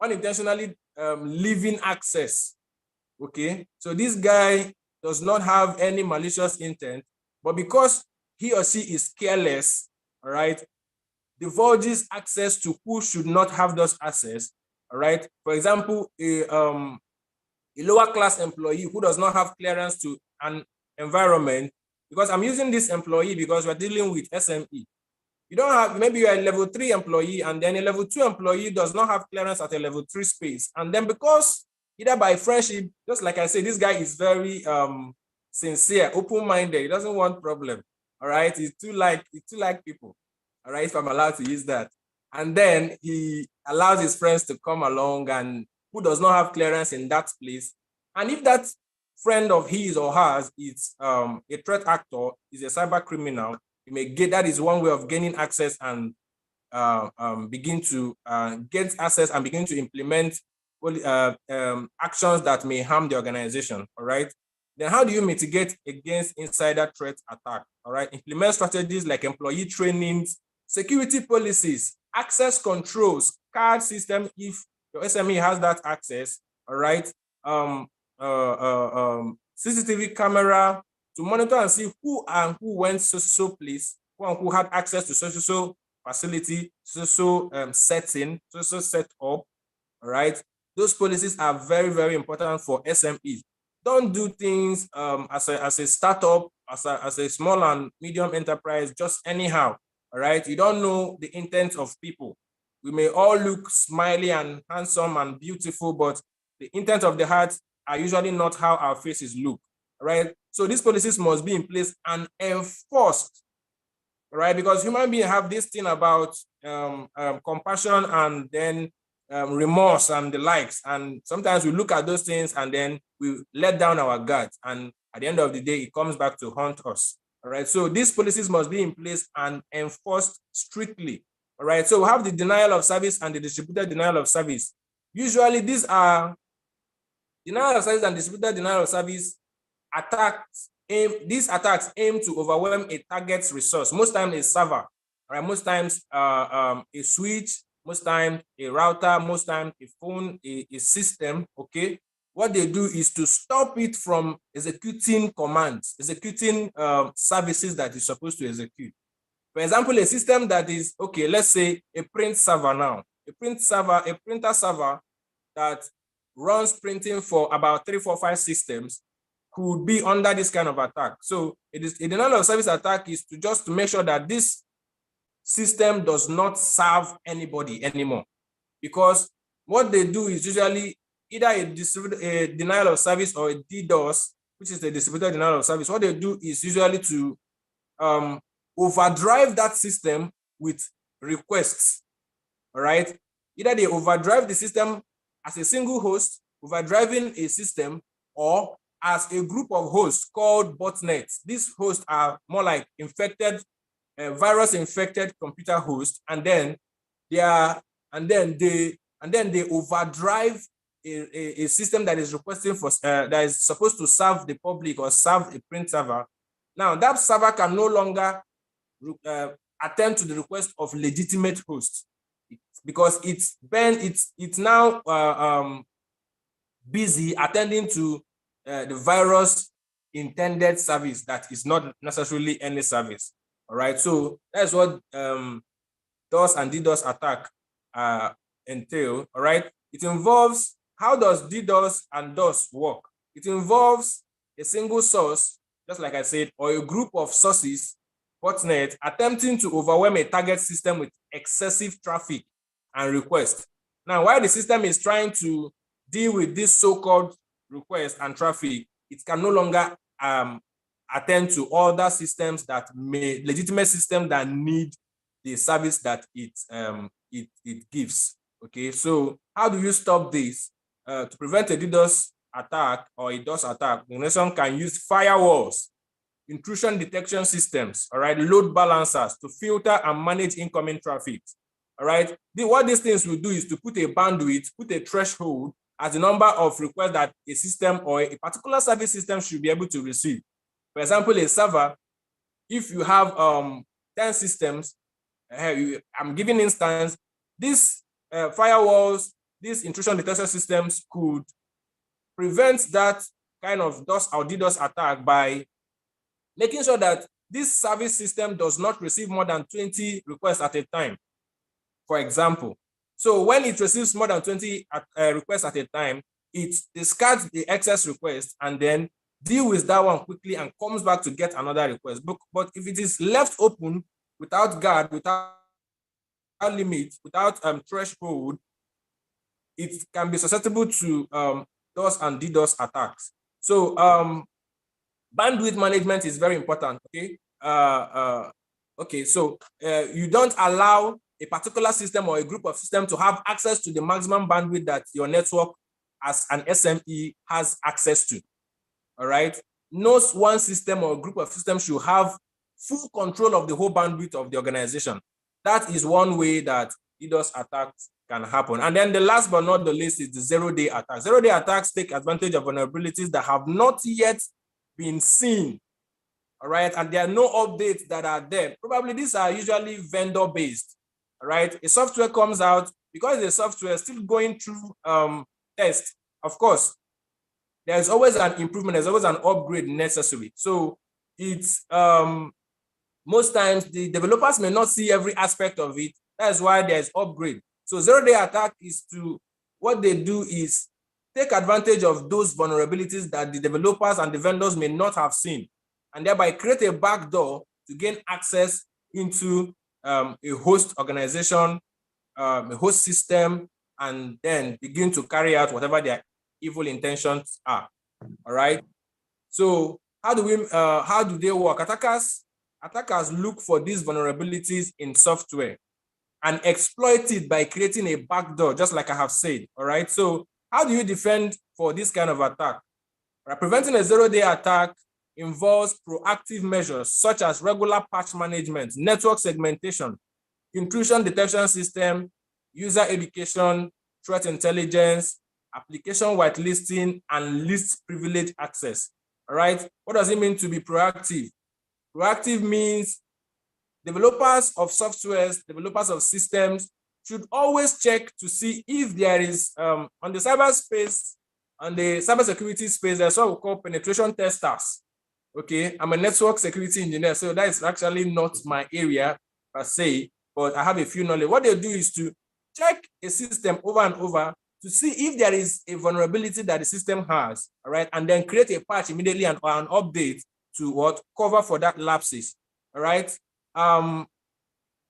unintentionally leaving access. Okay. So this guy does not have any malicious intent, but because he or she is careless, all right, divulges access to who should not have those access. All right. For example, a lower class employee who does not have clearance to an environment, because I'm using this employee because we're dealing with SME. You don't have, maybe you're a level 3 employee and then a level 2 employee does not have clearance at a level 3 space. And then because either by friendship, just like I said, this guy is very sincere, open-minded. He doesn't want problem. All right. He's too like people. All right. If I'm allowed to use that. And then he allows his friends to come along and who does not have clearance in that place. And if that friend of his or hers is a threat actor, is a cyber criminal, you may get, that is one way of gaining access and begin to get access and begin to implement actions that may harm the organization. All right. Then how do you mitigate against insider threat attack? All right. Implement strategies like employee trainings, security policies, access controls, card system if your SME has that access. All right. CCTV camera to monitor and see who went so place, who had access to so facility, setting, so set up. All right. Those policies are very, very important for SMEs. Don't do things as a startup, as a small and medium enterprise, just anyhow. All right. You don't know the intent of people. We may all look smiley and handsome and beautiful, but the intent of the heart are usually not how our faces look. All right. So these policies must be in place and enforced. All right. Because human beings have this thing about compassion and then remorse and the likes. And sometimes we look at those things and then we let down our guard. And at the end of the day, it comes back to haunt us. All right. So these policies must be in place and enforced strictly. All right. So we have the denial of service and the distributed denial of service. Usually these are denial of service and distributed denial of service attacks. These attacks aim to overwhelm a target's resource. Most times a server, right? Most times a switch, most times a router, most times a phone, a system. Okay. What they do is to stop it from executing commands, executing services that it's supposed to execute. For example, a system that is, okay, let's say a print server now, a printer server that runs printing for about 3, 4, 5 systems could be under this kind of attack. So it is a denial of service attack is to make sure that this system does not serve anybody anymore. Because what they do is usually either a denial of service or a DDoS, which is the distributed denial of service. What they do is usually to overdrive that system with requests. All right. Either they overdrive the system as a single host, overdriving a system, or as a group of hosts called botnets. These hosts are more like infected, virus-infected computer hosts, and then they overdrive a system that is requesting for that is supposed to serve the public or serve a print server. Now that server can no longer attend to the request of legitimate hosts because it's now busy attending to the virus intended service that is not necessarily any service. All right, so that's what DOS and DDoS attack entail. All right, it involves, how does DDoS and DOS work? It involves a single source, just like I said, or a group of sources, botnet, attempting to overwhelm a target system with excessive traffic and requests. Now, while the system is trying to deal with this so-called request and traffic, it can no longer attend to other systems that legitimate systems that need the service that it gives. Okay, so how do you stop this? To prevent a DDoS attack or a DOS attack, the organization can use firewalls, intrusion detection systems, all right, load balancers to filter and manage incoming traffic. All right, what these things will do is to put a bandwidth, put a threshold as the number of requests that a system or a particular service system should be able to receive. For example, a server, if you have 10 systems, I'm giving instance, these firewalls, these intrusion detection systems could prevent that kind of DOS or DDoS attack by making sure that this service system does not receive more than 20 requests at a time, for example. So when it receives more than 20 requests at a time, it discards the excess request and then deal with that one quickly and comes back to get another request. But if it is left open without guard, without limit, without threshold, it can be susceptible to DOS and DDoS attacks. So bandwidth management is very important. Okay. Okay. So you don't allow a particular system or a group of systems to have access to the maximum bandwidth that your network as an SME has access to. All right. No one system or group of systems should have full control of the whole bandwidth of the organization. That is one way that DDoS attacks can happen. And then the last but not the least is the zero-day attacks. Zero-day attacks take advantage of vulnerabilities that have not yet been seen. All right. And there are no updates that are there. Probably these are usually vendor-based. All right. A software comes out, because the software is still going through tests. Of course, there's always an improvement, there's always an upgrade necessary. So it's most times the developers may not see every aspect of it. That's why there's upgrade. So zero-day attack is to, what they do is take advantage of those vulnerabilities that the developers and the vendors may not have seen, and thereby create a backdoor to gain access into a host organization, a host system, and then begin to carry out whatever their evil intentions are. All right. So how do they work? Attackers look for these vulnerabilities in software and exploit it by creating a backdoor, just like I have said. All right. So how do you defend for this kind of attack? Right. Preventing a zero-day attack involves proactive measures such as regular patch management, network segmentation, intrusion detection system, user education, threat intelligence, application whitelisting, and least privilege access. All right. What does it mean to be proactive? Proactive means developers of softwares, developers of systems should always check to see if there is on the cyberspace, on the cybersecurity space, there's what we call penetration testers. Okay, I'm a network security engineer, so that is actually not my area per se, but I have a few knowledge. What they do is to check a system over and over to see if there is a vulnerability that the system has, all right, and then create a patch immediately or an update to what cover for that lapses, all right.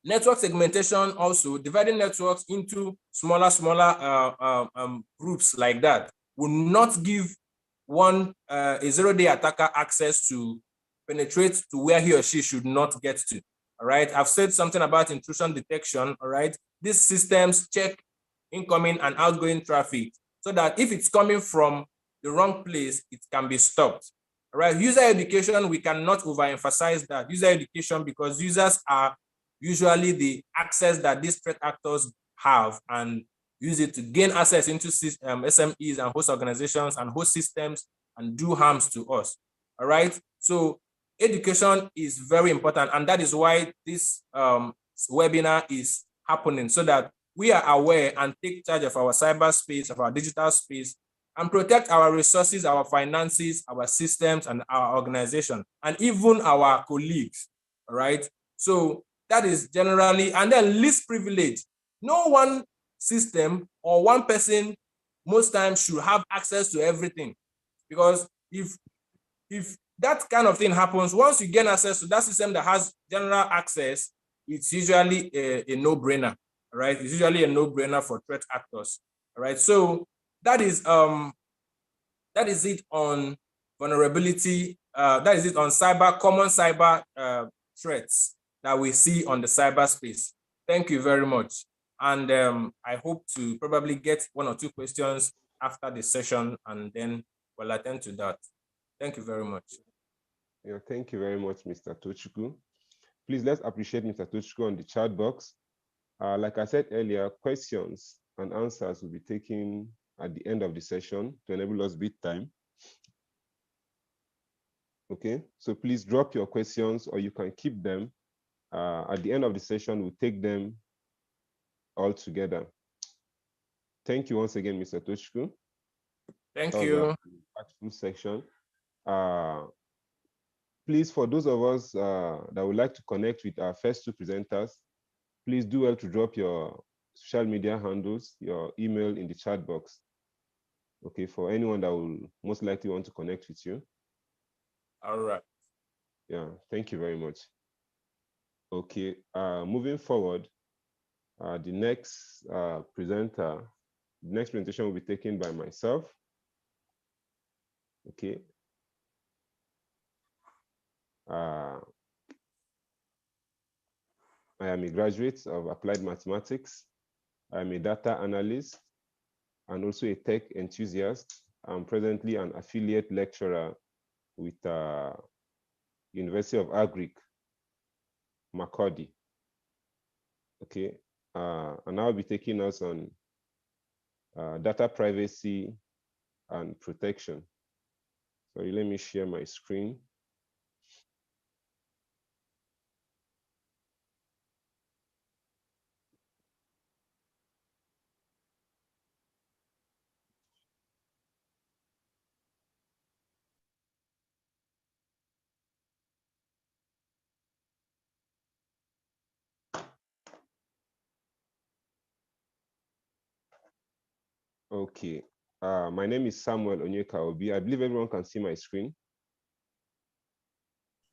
Network segmentation, also dividing networks into smaller groups like that will not give a zero-day attacker access to penetrate to where he or she should not get to. All right. I've said something about intrusion detection. All right. These systems check incoming and outgoing traffic so that if it's coming from the wrong place, it can be stopped. All right. User education, we cannot overemphasize that. User education, because users are usually the access that these threat actors have and use it to gain access into SMEs and host organizations and host systems and do harms to us. All right. So education is very important, and that is why this webinar is happening, so that we are aware and take charge of our cyberspace, of our digital space, and protect our resources, our finances, our systems, and our organization, and even our colleagues. All right. So that is generally, and then least privilege. No one system or one person most times should have access to everything, because if that kind of thing happens, once you gain access to that system that has general access, it's usually a no-brainer. All right, it's usually a no-brainer for threat actors. All right, so that is it on vulnerability. That is it on common cyber threats. that we see on the cyberspace. Thank you very much. And I hope to probably get 1 or 2 questions after the session, and then we'll attend to that. Thank you very much. Yeah, thank you very much, Mr. Tochukwu. Please, let's appreciate Mr. Tochukwu on the chat box. Like I said earlier, questions and answers will be taken at the end of the session to enable us bit time. Okay, so please drop your questions, or you can keep them. At the end of the session, we'll take them all together. Thank you once again, Mr. Tochukwu. Thank you. Impactful section. Please, for those of us that would like to connect with our first 2 presenters, please do well to drop your social media handles, your email in the chat box. Okay, for anyone that will most likely want to connect with you. All right. Yeah, thank you very much. Okay, moving forward, the next presentation will be taken by myself. Okay. I am a graduate of applied mathematics. I'm a data analyst and also a tech enthusiast. I'm presently an affiliate lecturer with University of Agric, Makurdi. Okay, and I'll be taking us on data privacy and protection. Sorry, let me share my screen. Okay, my name is Samuel Onyeka Obi. I believe everyone can see my screen.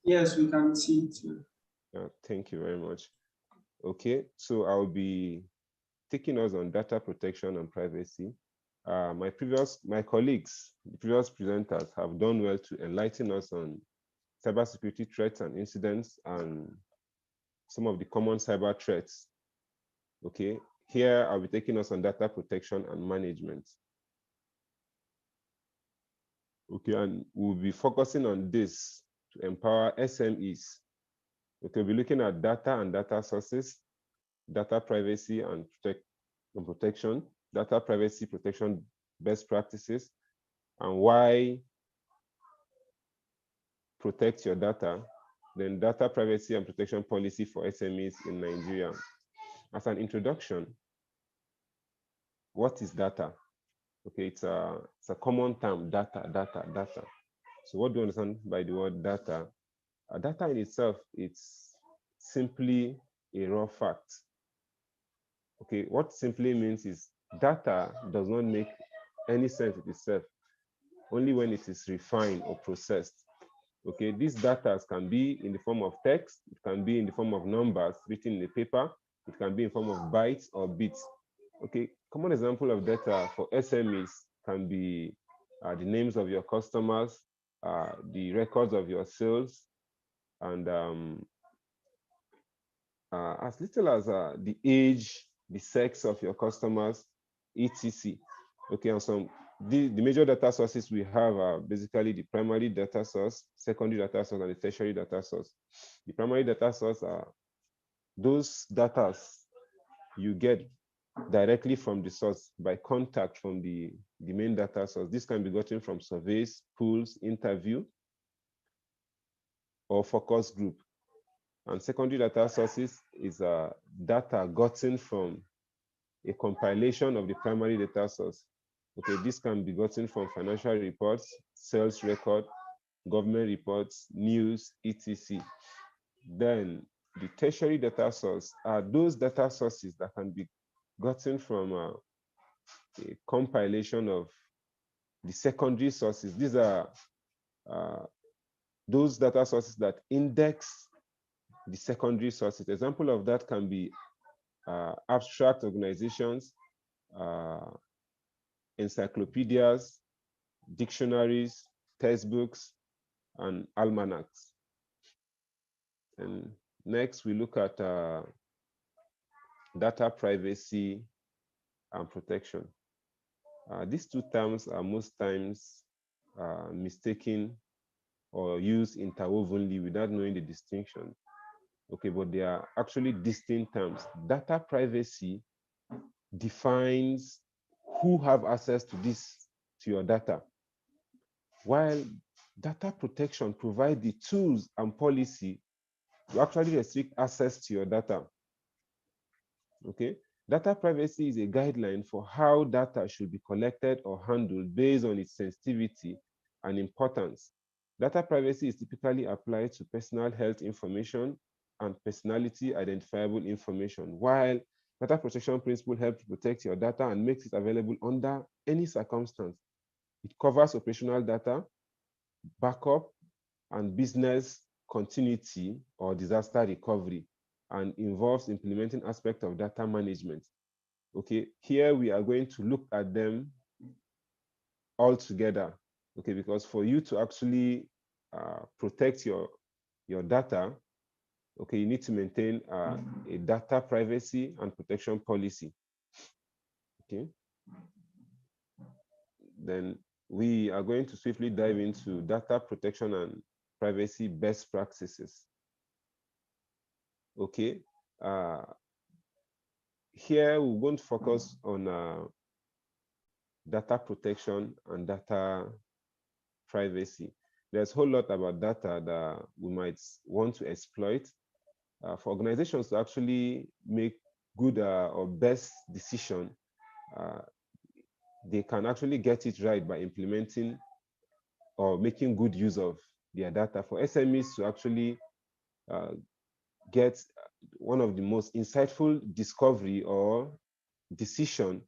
Yes, we can see it. Thank you very much. Okay, so I'll be taking us on data protection and privacy. My colleagues, the previous presenters, have done well to enlighten us on cybersecurity threats and incidents and some of the common cyber threats. Okay, here I'll be taking us on data protection and management. Okay, and we'll be focusing on this to empower SMEs. Okay, we'll be looking at data and data sources, data privacy and protection, data privacy protection best practices, and why protect your data, then data privacy and protection policy for SMEs in Nigeria. As an introduction, what is data? Okay, it's a common term, data. So what do you understand by the word data? Data in itself, it's simply a raw fact. Okay, what simply means is data does not make any sense of itself, only when it is refined or processed. Okay, these data can be in the form of text, it can be in the form of numbers written in the paper, it can be in the form of bytes or bits. Okay, common example of data for SMEs can be the names of your customers, the records of your sales, and as little as the age, the sex of your customers, etc. Okay, and the major data sources we have are basically the primary data source, secondary data source, and the tertiary data source. The primary data source are those data you get directly from the source by contact from the main data source. This can be gotten from surveys, polls, interview, or focus group. And secondary data sources is data gotten from a compilation of the primary data source. Okay, this can be gotten from financial reports, sales record, government reports, news, etc. Then the tertiary data source are those data sources that can be gotten from a compilation of the secondary sources. These are those data sources that index the secondary sources. Example of that can be abstract organizations, encyclopedias, dictionaries, textbooks, and almanacs. And Next, we look at data privacy and protection. These two terms are most times mistaken or used interwovenly without knowing the distinction. Okay, but they are actually distinct terms. Data privacy defines who have access to your data, while data protection provides the tools and policy to actually restrict access to your data. Okay, data privacy is a guideline for how data should be collected or handled based on its sensitivity and importance. Data privacy is typically applied to personal health information and personality identifiable information, while data protection principle help to protect your data and makes it available under any circumstance. It covers operational data, backup, and business continuity or disaster recovery, and involves implementing aspects of data management. Okay, here we are going to look at them all together. Okay, because for you to actually protect your data, okay, you need to maintain a data privacy and protection policy. Okay, then we are going to swiftly dive into data protection and privacy best practices. Okay, here we're going to focus on data protection and data privacy. There's a whole lot about data that we might want to exploit. For organizations to actually make good or best decision, they can actually get it right by implementing or making good use of their data. For SMEs to actually get one of the most insightful discovery or decision,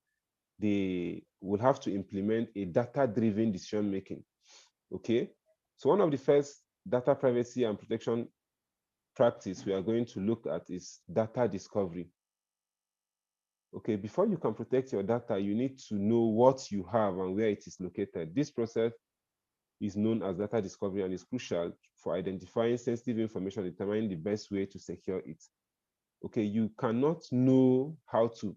they will have to implement a data-driven decision making. Okay, so one of the first data privacy and protection practice we are going to look at is data discovery. Okay, before you can protect your data, you need to know what you have and where it is located. This process is known as data discovery and is crucial for identifying sensitive information, determining the best way to secure it. Okay, you cannot know how to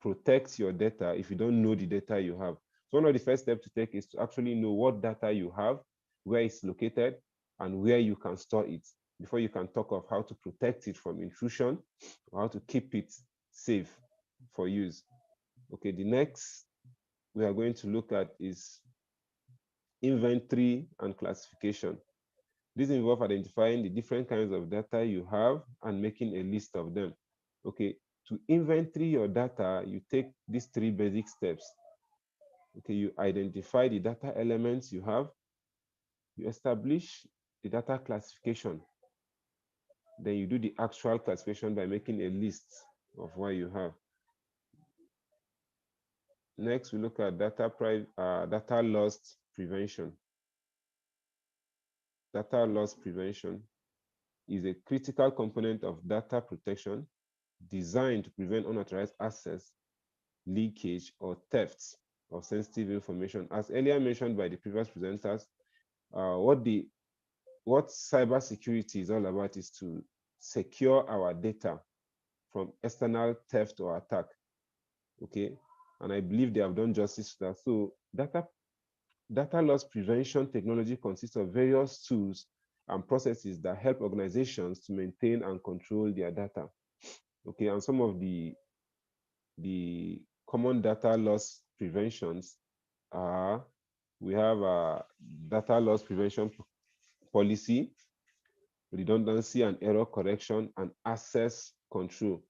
protect your data if you don't know the data you have. So one of the first steps to take is to actually know what data you have, where it's located, and where you can store it before you can talk of how to protect it from intrusion or how to keep it safe for use. Okay, the next we are going to look at is inventory and classification. This involves identifying the different kinds of data you have and making a list of them. Okay, to inventory your data, you take these three basic steps. Okay, you identify the data elements you have, you establish the data classification, then you do the actual classification by making a list of what you have. Next, we look at data loss prevention. Data loss prevention is a critical component of data protection designed to prevent unauthorized access, leakage, or thefts of sensitive information. As earlier mentioned by the previous presenters, what cybersecurity is all about is to secure our data from external theft or attack. Okay, and I believe they have done justice to that. So data loss prevention technology consists of various tools and processes that help organizations to maintain and control their data. Okay, and some of the common data loss preventions are, we have a data loss prevention policy, redundancy and error correction, and access control.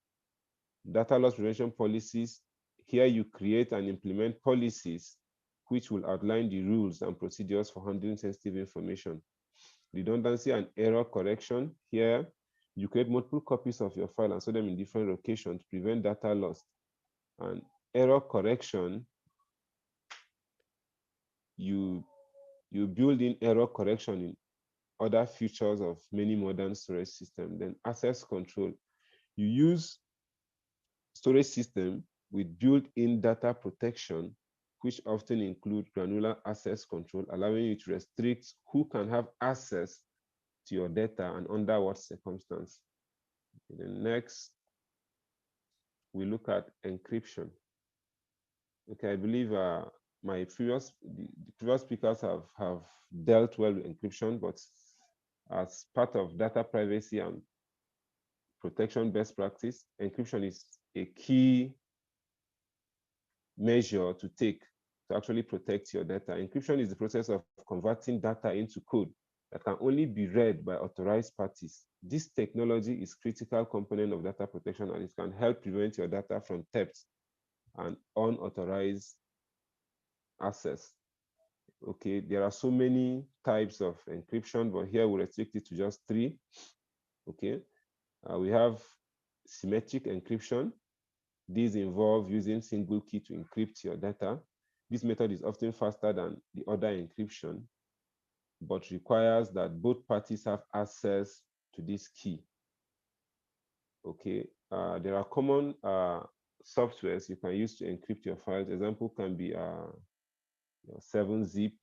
Data loss prevention policies, here you create and implement policies which will outline the rules and procedures for handling sensitive information. Redundancy and error correction, here you create multiple copies of your file and store them in different locations to prevent data loss. And error correction, you build in error correction in other features of many modern storage systems. Then access control, you use storage system with built-in data protection, which often include granular access control, allowing you to restrict who can have access to your data and under what circumstance. The next, we look at encryption. Okay, I believe the previous speakers have dealt well with encryption, but as part of data privacy and protection best practice, encryption is a key measure to take to actually protect your data. Encryption is the process of converting data into code that can only be read by authorized parties. This technology is a critical component of data protection, and it can help prevent your data from theft and unauthorized access. Okay, there are so many types of encryption, but here we restrict it to just 3. Okay, we have symmetric encryption. These involve using single key to encrypt your data. This method is often faster than the other encryption, but requires that both parties have access to this key. Okay, there are common softwares you can use to encrypt your files. Example can be 7-zip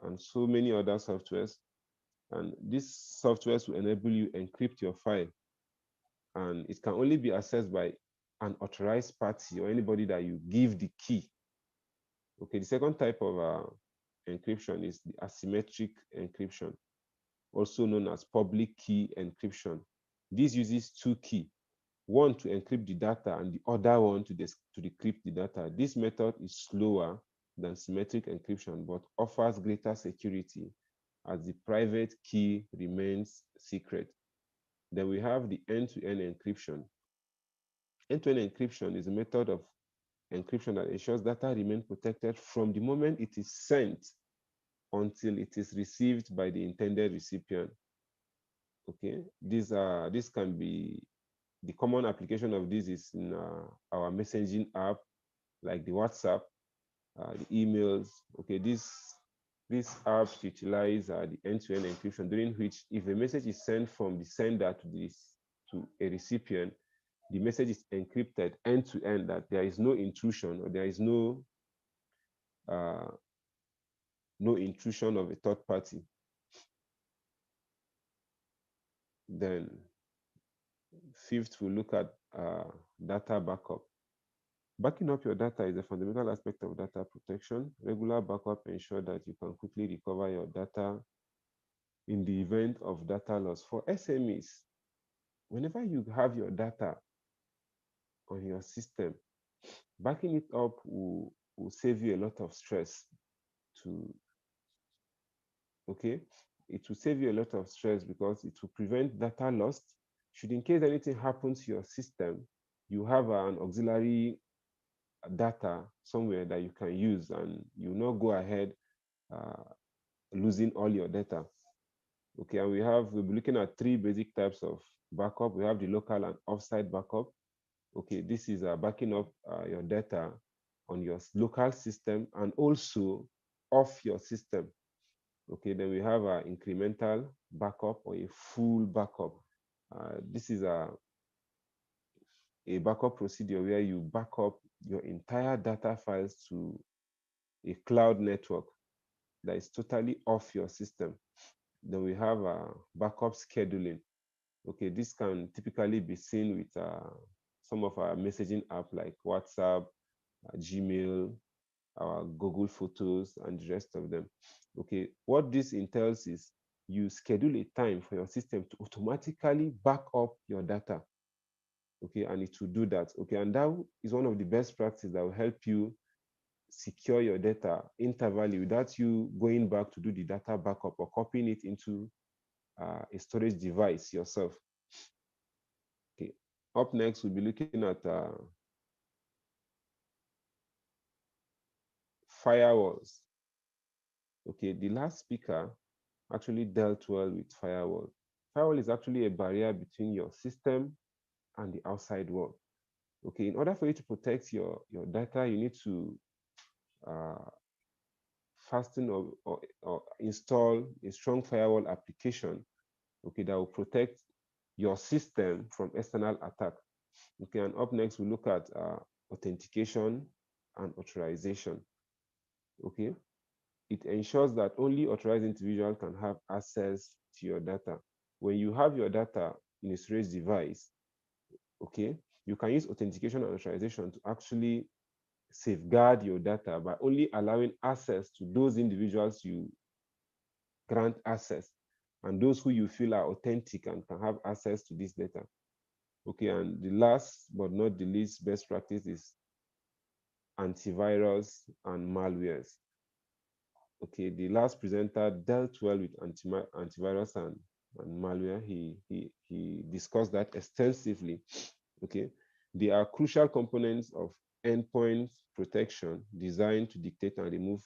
and so many other softwares. And these softwares will enable you encrypt your file, and it can only be accessed by an authorized party or anybody that you give the key. Okay, the second type of encryption is the asymmetric encryption, also known as public key encryption. This uses 2 keys, one to encrypt the data and the other one to decrypt the data. This method is slower than symmetric encryption, but offers greater security as the private key remains secret. Then we have the end-to-end encryption. End-to-end encryption is a method of encryption that ensures data remain protected from the moment it is sent until it is received by the intended recipient. Okay, this can be, the common application of this is in our messaging app, like the WhatsApp, the emails. Okay, these apps utilize the end-to-end encryption, during which if a message is sent from the sender to a recipient, the message is encrypted end to end, that there is no intrusion or there is no intrusion of a third party. Then fifth, we look at data backup. Backing up your data is a fundamental aspect of data protection. Regular backup ensures that you can quickly recover your data in the event of data loss. For SMEs, whenever you have your data on your system, backing it up will save you a lot of stress. Okay, it will save you a lot of stress because it will prevent data loss. Should in case anything happens to your system, you have an auxiliary data somewhere that you can use, and you will not go ahead losing all your data. Okay, and we'll be looking at 3 basic types of backup. We have the local and offsite backup. Okay, this is backing up your data on your local system and also off your system. Okay, then we have an incremental backup or a full backup. This is a backup procedure where you back up your entire data files to a cloud network that is totally off your system. Then we have backup scheduling. Okay, this can typically be seen with some of our messaging app like WhatsApp, Gmail, our Google Photos, and the rest of them. Okay, what this entails is you schedule a time for your system to automatically back up your data. Okay, and it will do that. Okay, and that is one of the best practices that will help you secure your data intervally without you going back to do the data backup or copying it into a storage device yourself. Okay, up next we'll be looking at firewalls. Okay, the last speaker actually dealt well with firewall. Firewall is actually a barrier between your system and the outside world. Okay, in order for you to protect your data, you need to fasten or install a strong firewall application, okay, that will protect your system from external attack. Okay, and up next we look at authentication and authorization. Okay, it ensures that only authorized individuals can have access to your data. When you have your data in a storage device, okay, you can use authentication and authorization to actually safeguard your data by only allowing access to those individuals you grant access and those who you feel are authentic and can have access to this data. Okay, and the last but not the least best practice is antivirus and malwares. Okay, the last presenter dealt well with antivirus and malware. He discussed that extensively. Okay, they are crucial components of endpoint protection designed to dictate and remove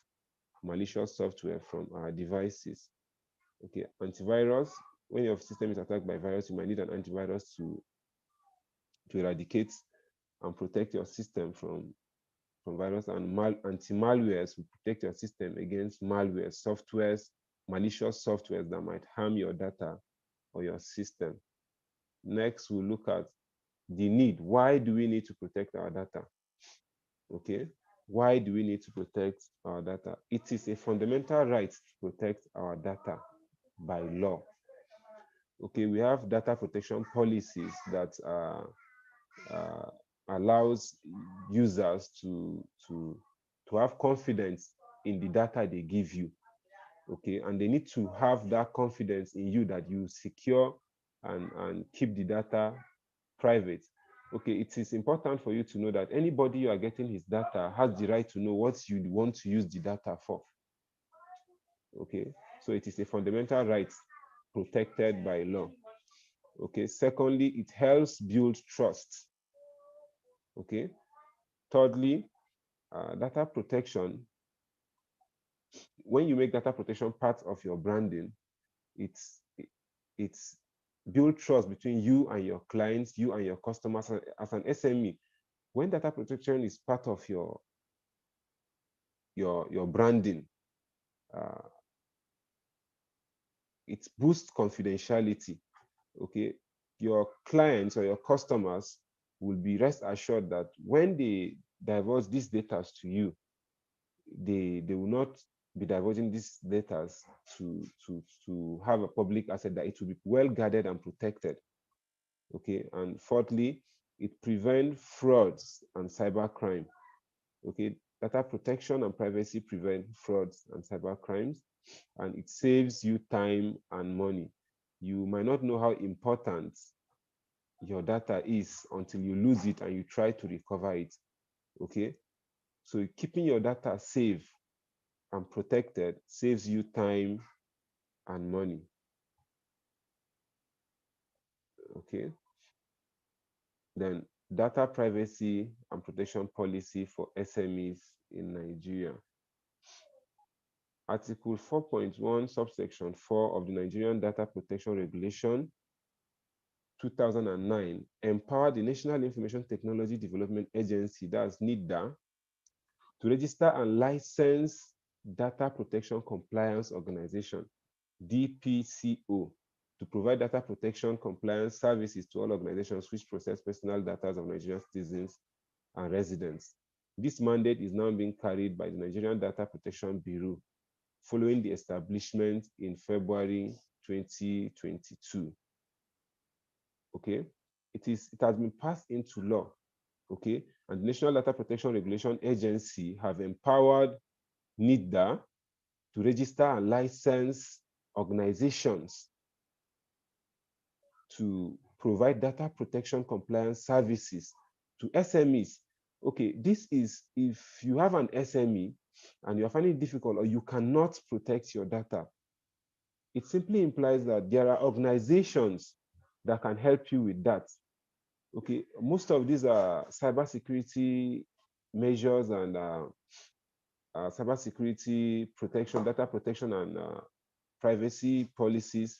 malicious software from our devices. Okay, antivirus, when your system is attacked by virus, you might need an antivirus to eradicate and protect your system from virus, and anti-malwares will protect your system against malware softwares, malicious softwares that might harm your data or your system. Next, we'll look at the need. Why do we need to protect our data? Okay, why do we need to protect our data? It is a fundamental right to protect our data by law. Okay, we have data protection policies that allows users to have confidence in the data they give you. Okay, and they need to have that confidence in you that you secure and keep the data private. Okay, it is important for you to know that anybody you are getting his data has the right to know what you want to use the data for. Okay, so it is a fundamental right protected by law. Okay, secondly, it helps build trust. Okay, thirdly, data protection. When you make data protection part of your branding, it's build trust between you and your clients, you and your customers. As an SME, when data protection is part of your branding, it boosts confidentiality. Okay, your clients or your customers will be rest assured that when they divulge these data to you, they will not be divulging these data to have a public asset, that it will be well guarded and protected. Okay, and fourthly, it prevents frauds and cybercrime. Okay, data protection and privacy prevent frauds and cyber crimes, and it saves you time and money. You might not know how important your data is until you lose it and you try to recover it. Okay, so keeping your data safe and protected saves you time and money. Okay, then data privacy and protection policy for SMEs in Nigeria. Article 4.1, subsection 4 of the Nigerian Data Protection Regulation 2009 empowered the National Information Technology Development Agency, that's NIDA, to register and license Data Protection Compliance Organization, DPCO, to provide data protection compliance services to all organizations which process personal data of Nigerian citizens and residents. This mandate is now being carried by the Nigerian Data Protection Bureau, following the establishment in February 2022. Okay, it has been passed into law. Okay, and the National Data Protection Regulation Agency have empowered NIDA to register and license organizations to provide data protection compliance services to SMEs. Okay, this is if you have an SME and you're finding it difficult or you cannot protect your data, it simply implies that there are organizations that can help you with that. Okay, most of these are cybersecurity measures and cybersecurity protection, data protection, and privacy policies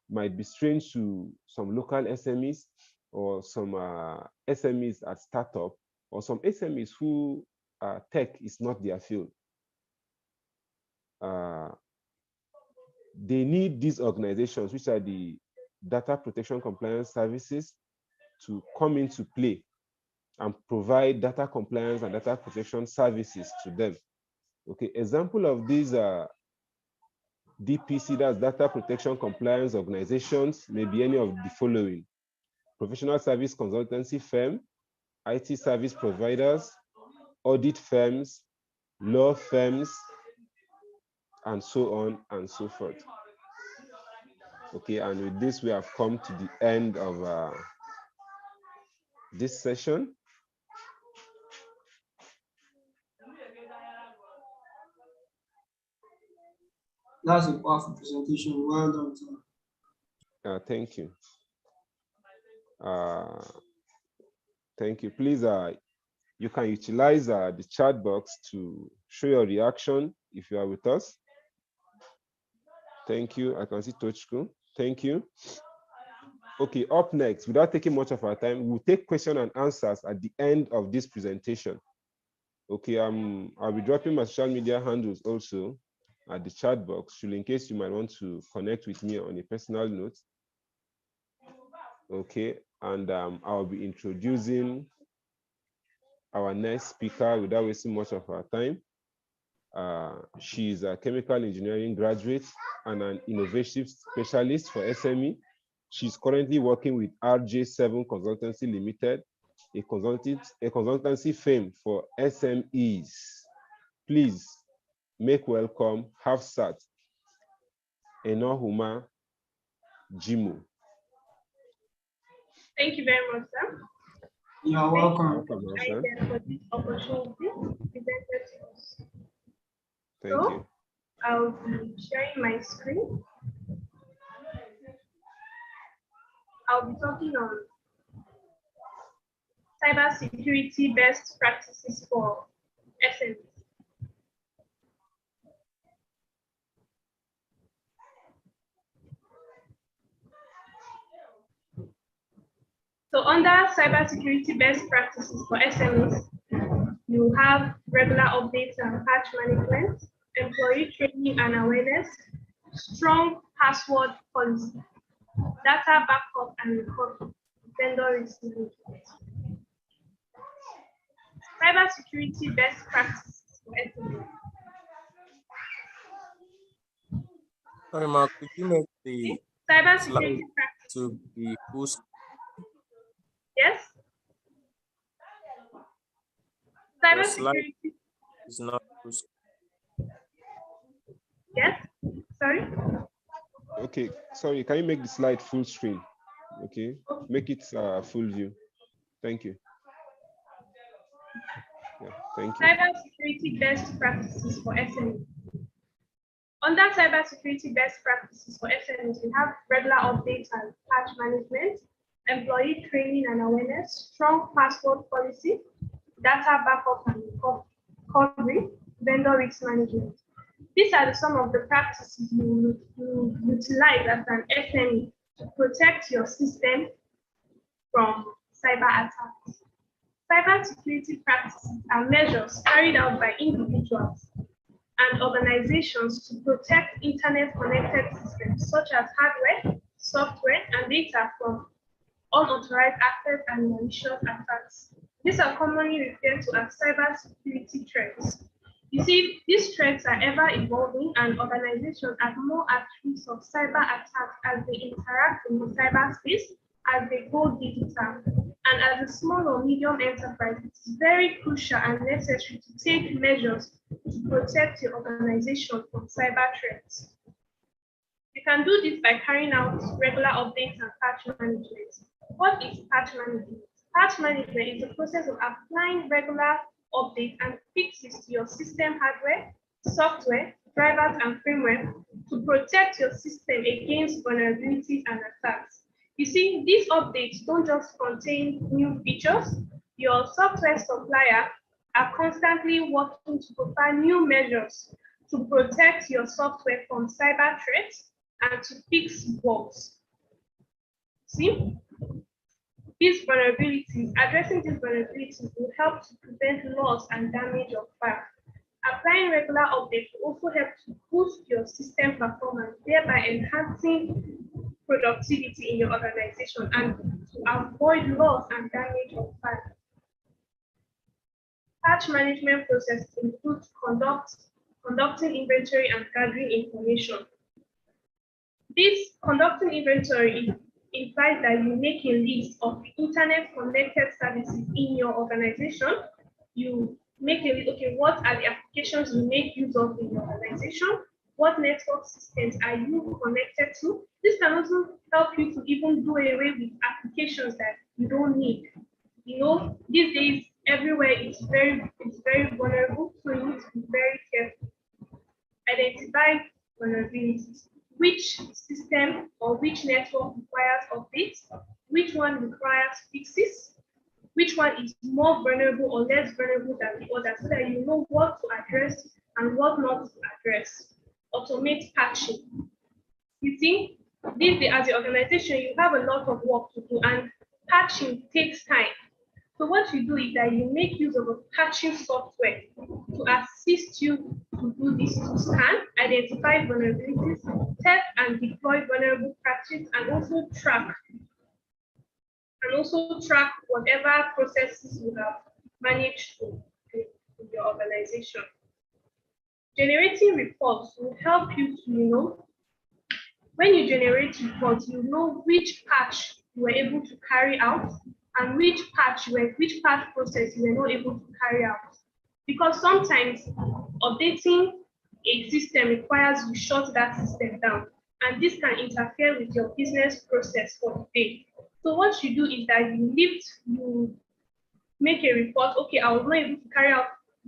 might be strange to some local SMEs or some SMEs at startup or some SMEs who tech is not their field. They need these organizations, which are the data protection compliance services, to come into play and provide data compliance and data protection services to them. Okay, example of these DPC, that's data protection compliance organizations, may be any of the following: professional service consultancy firm, IT service providers, audit firms, law firms, and so on and so forth. Okay, and with this, we have come to the end of this session. That's a powerful presentation. Well done, sir. Thank you. Thank you. Please, you can utilize the chat box to show your reaction if you are with us. Thank you. I can see Tochku. Thank you. Okay, up next, without taking much of our time, we'll take question and answers at the end of this presentation. Okay, I'll be dropping my social media handles also at the chat box, in case you might want to connect with me on a personal note. Okay, and I'll be introducing our next speaker without wasting much of our time. She's a chemical engineering graduate and an innovation specialist for SME. She's currently working with RJ7 Consultancy Limited, a consultancy firm for SMEs. Please make welcome Hafsat Enohuma Jimu. Thank you very much, sir. You're welcome. For this opportunity presented to us. Thank you. I'll be sharing my screen. I'll be talking on cybersecurity best practices for SMEs. So under cybersecurity best practices for SMEs, you have regular updates and patch management, employee training and awareness, strong password policy, data backup and recovery, vendor risk management. Cybersecurity best practices for SMEs. Sorry, Mark, could you make the Cybersecurity practices. to be full screen? Yes. Your slide Cybersecurity. is not full screen. Yes. Sorry. Okay, sorry, can you make the slide full screen? Okay, make it full view. Thank you. Yeah, thank you. Cybersecurity best practices for SMEs. Under cybersecurity best practices for SMEs, we have regular updates and patch management, employee training and awareness, strong password policy, data backup and recovery, vendor risk management. These are some of the practices you utilize as an SME to protect your system from cyber attacks. Cybersecurity practices are measures carried out by individuals and organizations to protect internet-connected systems such as hardware, software, and data from unauthorized access and malicious attacks. These are commonly referred to as cybersecurity threats. You see, these threats are ever evolving and organizations are more at risk of cyber attacks as they interact in the cyberspace, as they go digital. And as a small or medium enterprise, it's very crucial and necessary to take measures to protect your organization from cyber threats. You can do this by carrying out regular updates and patch management. What is patch management? Patch management is the process of applying regular updates and fixes to your system hardware, software, drivers, and firmware to protect your system against vulnerabilities and attacks. You see, these updates don't just contain new features. Your software supplier are constantly working to provide new measures to protect your software from cyber threats and to fix bugs. See? These vulnerabilities, addressing these vulnerabilities will help to prevent loss and damage of files. Applying regular updates will also help to boost your system performance, thereby enhancing productivity in your organization and to avoid loss and damage of files. Patch management process includes conduct conducting inventory and gathering information. This conducting inventory implies that you make a list of internet connected services in your organization. You make a list, okay, what are the applications you make use of in your organization? What network systems are you connected to? This can also help you to even do away with applications that you don't need. You know, these days everywhere it's very vulnerable, so you need to be very careful. Identify vulnerabilities. Which system or which network requires updates? Which one requires fixes? Which one is more vulnerable or less vulnerable than the other, so that you know what to address and what not to address. Automate patching. You see, these days as an organization, you have a lot of work to do, and patching takes time. So what you do is that you make use of a patching software to assist you to do this, to scan, identify vulnerabilities, test and deploy vulnerable patches, and also track whatever processes you have managed to do in your organization. Generating reports will help you to, when you generate reports, you know which patch you were able to carry out and which patch process you were not able to carry out. Because sometimes updating a system requires you shut that system down, and this can interfere with your business process for the day. So what you do is that you make a report, okay, I was not able to carry out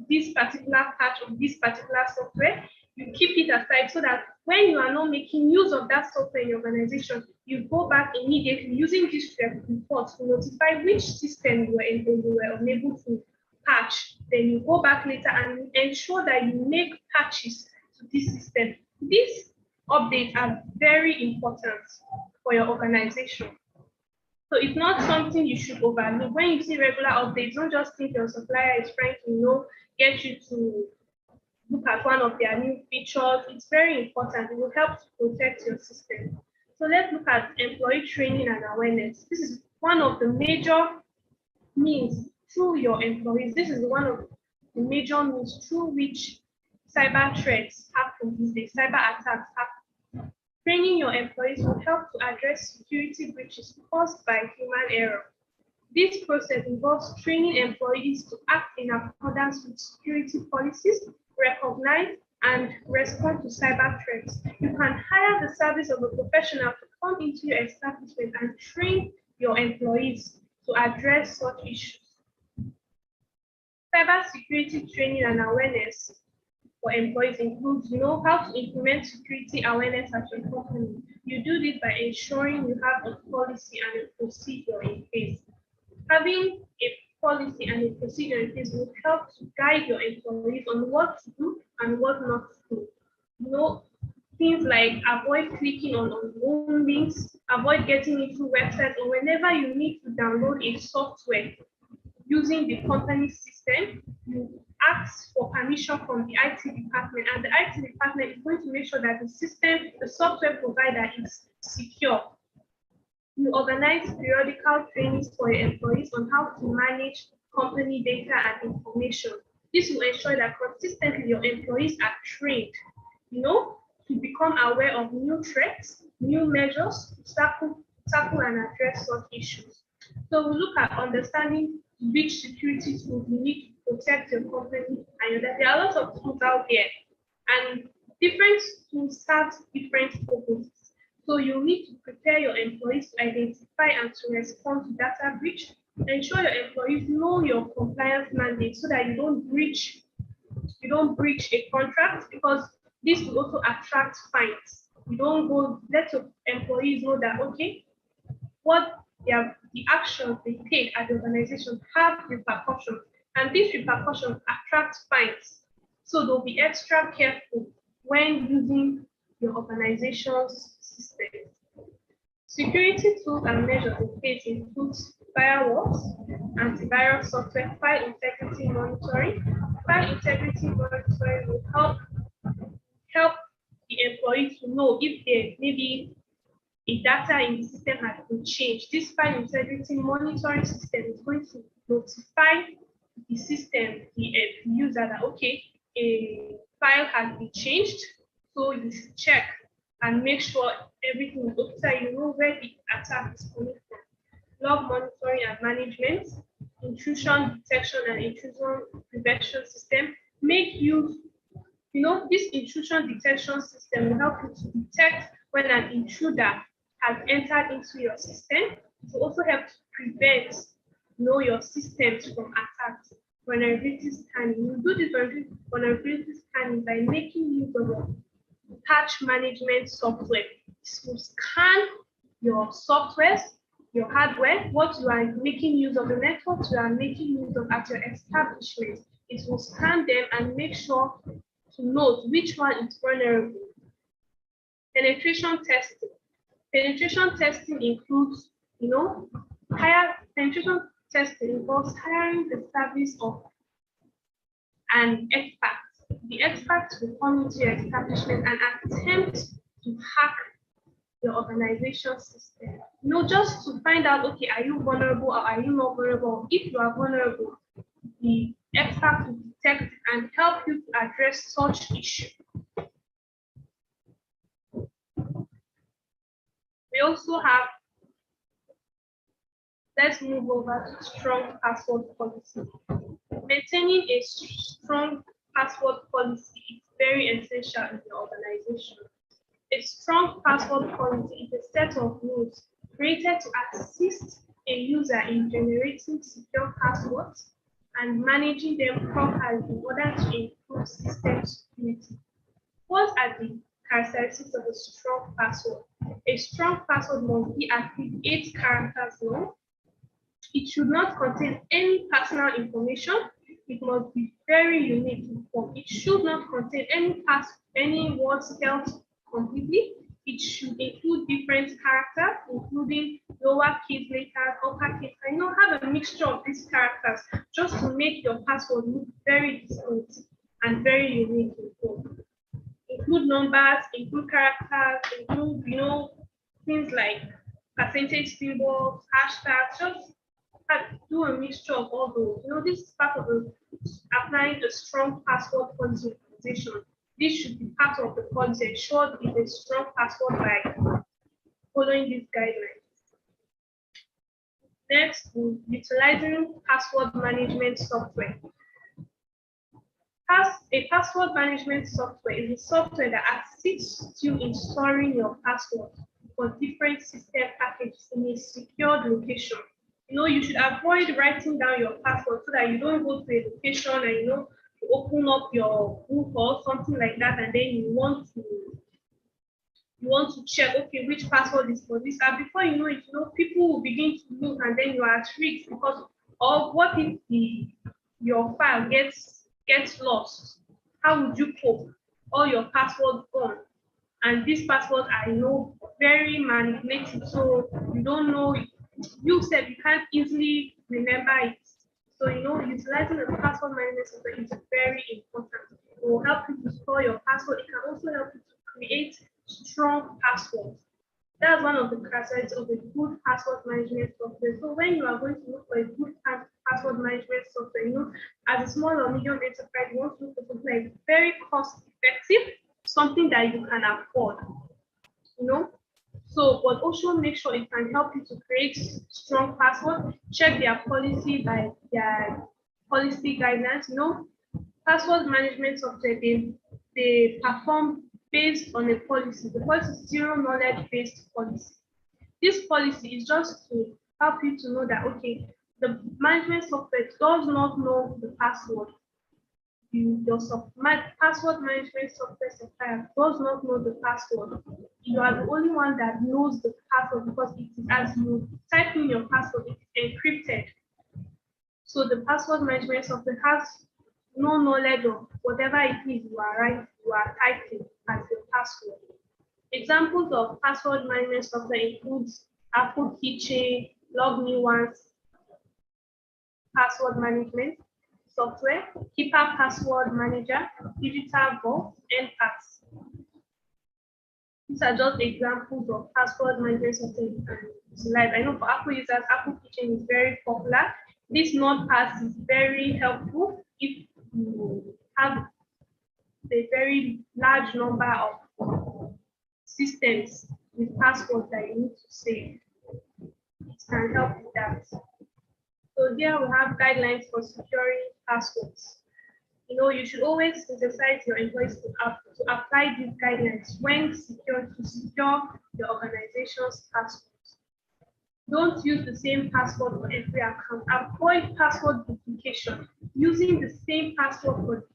this particular patch of this particular software. You keep it aside so that when you are not making use of that software in your organization, you go back immediately using this report to notify which system you were unable to patch. Then you go back later and ensure that you make patches to this system. These updates are very important for your organization. So it's not something you should overlook. When you see regular updates, don't just think your supplier is trying to, get you to look at one of their new features. It's very important. It will help to protect your system. So let's look at employee training and awareness. This is one of the major means through your employees. This is one of the major means through which cyber threats happen these days, cyber attacks happen. Training your employees will help to address security breaches caused by human error. This process involves training employees to act in accordance with security policies, recognize and respond to cyber threats. You can hire the service of a professional to come into your establishment and train your employees to address such issues. Cybersecurity training and awareness for employees includes how to implement security awareness at your company. You do this by ensuring you have a policy and a procedure in place. Having a policy and a procedure in place will help to guide your employees on what to do and what not to do. Things like avoid clicking on unknown links, avoid getting into websites, or whenever you need to download a software using the company system, you ask for permission from the IT department, and the IT department is going to make sure that the software provider is secure. You organize periodical trainings for your employees on how to manage company data and information. This will ensure that consistently your employees are trained, to become aware of new threats, new measures to tackle and address such issues. So we look at understanding which security tools you need to protect your company, and there are lots of tools out there, and different tools serve different purposes. So you need to prepare your employees to identify and to respond to data breach. Ensure your employees know your compliance mandate so that you don't breach a contract, because this will also attract fines. You don't let your employees know that what the actions they take at the organization have repercussions, and these repercussions attract fines. So they'll be extra careful when using your organization's systems. Security tools and measures in place include firewalls, antivirus software, file integrity monitoring. File integrity monitoring will help the employee to know if there maybe a data in the system has been changed. This file integrity monitoring system is going to notify the system, the user, that file has been changed. So you should check and make sure everything is okay, so you know where the attack is coming from. Log monitoring and management, intrusion detection and intrusion prevention system. Make use, this intrusion detection system will help you to detect when an intruder has entered into your system. It will also help to prevent, your systems from attacks. Vulnerability scanning. You do this vulnerability scanning by making use of a patch management software. This will scan your softwares, your hardware, what you are making use of, the networks you are making use of at your establishment. It will scan them and make sure to note which one is vulnerable. Penetration testing. Penetration testing includes, penetration testing involves hiring the service of an expert. The experts will come into your establishment and attempt to hack your organization system. Just to find out, okay, are you vulnerable or are you not vulnerable? If you are vulnerable, the expert will detect and help you to address such issue. We also have, let's move over to strong password policy. Maintaining a strong password policy is very essential in your organization. A strong password policy is a set of rules created to assist a user in generating secure passwords and managing them properly in order to improve system security. What are the characteristics of a strong password? A strong password must be at least 8 characters long. It should not contain any personal information. It must be very unique in form. It should not contain any words spelled completely. It should include different characters, including lowercase letters, uppercase. Have a mixture of these characters just to make your password look very distinct and very unique in form. Include numbers, include characters, include, things like percentage symbols, hashtags. Just do a mixture of all those. This is part of applying a strong password policy organization. This should be part of the policy. Ensure it's a strong password by following these guidelines. Next, utilizing password management software. A password management software is a software that assists you in storing your password for different system packages in a secured location. You should avoid writing down your password so that you don't go to a location and you open up your book or something like that, and then you want to check, okay, which password is for this. And before you know it, people will begin to look, and then you are at risk because of what if your file gets lost? How would you cope? All your passwords gone, and these passwords are very manipulative, so you don't know. You said you can't easily remember it. So utilizing the password management software is very important. It will help you to store your password. It can also help you to create strong passwords. That's one of the characteristics of a good password management software. So when you are going to look for a good password management software, as a small or medium enterprise, you want to look for something like very cost effective, something that you can afford. So, but also make sure it can help you to create strong passwords. Check their policy by their policy guidelines. Password management software, they perform based on a policy. The policy is zero knowledge based policy. This policy is just to help you to know that, okay, the management software does not know the password. Your password management software supplier does not know the password. You are the only one that knows the password because it is, as you type in your password, it is encrypted. So the password management software has no knowledge of whatever it is you are typing as your password. Examples of password management software includes Apple Keychain, Log Me Once, password management software, Keeper Password Manager, Digital Vault, and Pass. These are just examples of password management software. I know for Apple users, Apple Keychain is very popular. This NodePass is very helpful if you have a very large number of systems with passwords that you need to save. It can help with that. So here we have guidelines for securing passwords. You should always exercise your employees to apply these guidelines when to secure your organization's passwords. Don't use the same password for every account. Avoid password duplication, using the same password for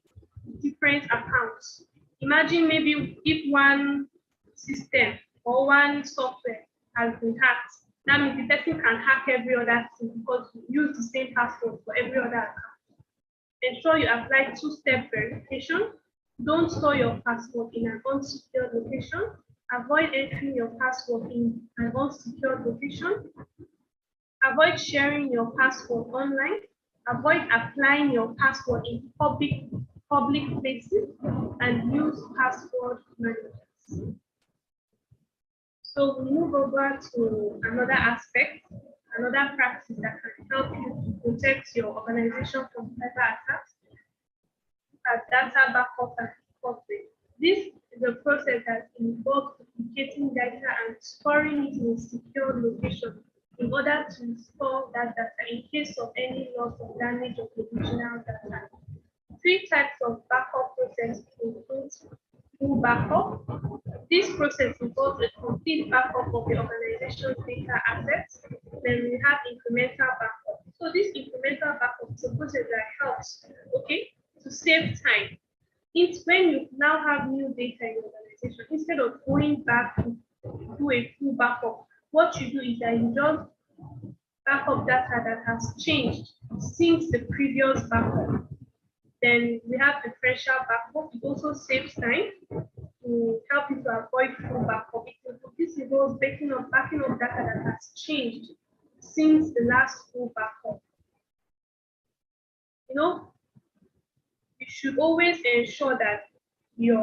different accounts. Imagine maybe if one system or one software has been hacked, that means the person can hack every other thing because you use the same password for every other account. Ensure you apply two-step verification. Don't store your password in an unsecured location. Avoid entering your password in an unsecured location. Avoid sharing your password online. Avoid applying your password in public places, and use password managers. So we move over to another aspect, another practice that can help you to protect your organization from cyber attacks, data backup and recovery. This is a process that involves duplicating data and storing it in a secure location in order to restore that data in case of any loss or damage of the original data. Three types of backup process include full backup. This process involves a complete backup of the organization's data assets. Then we have incremental backup. So this incremental backup is a process that helps, to save time. It's when you now have new data in your organization, instead of going back to do a full backup, what you do is that you just back up data that has changed since the previous backup. Then we have differential backup. It also saves time to help you to avoid full backup. This involves backing up data that has changed since the last full backup. You should always ensure that you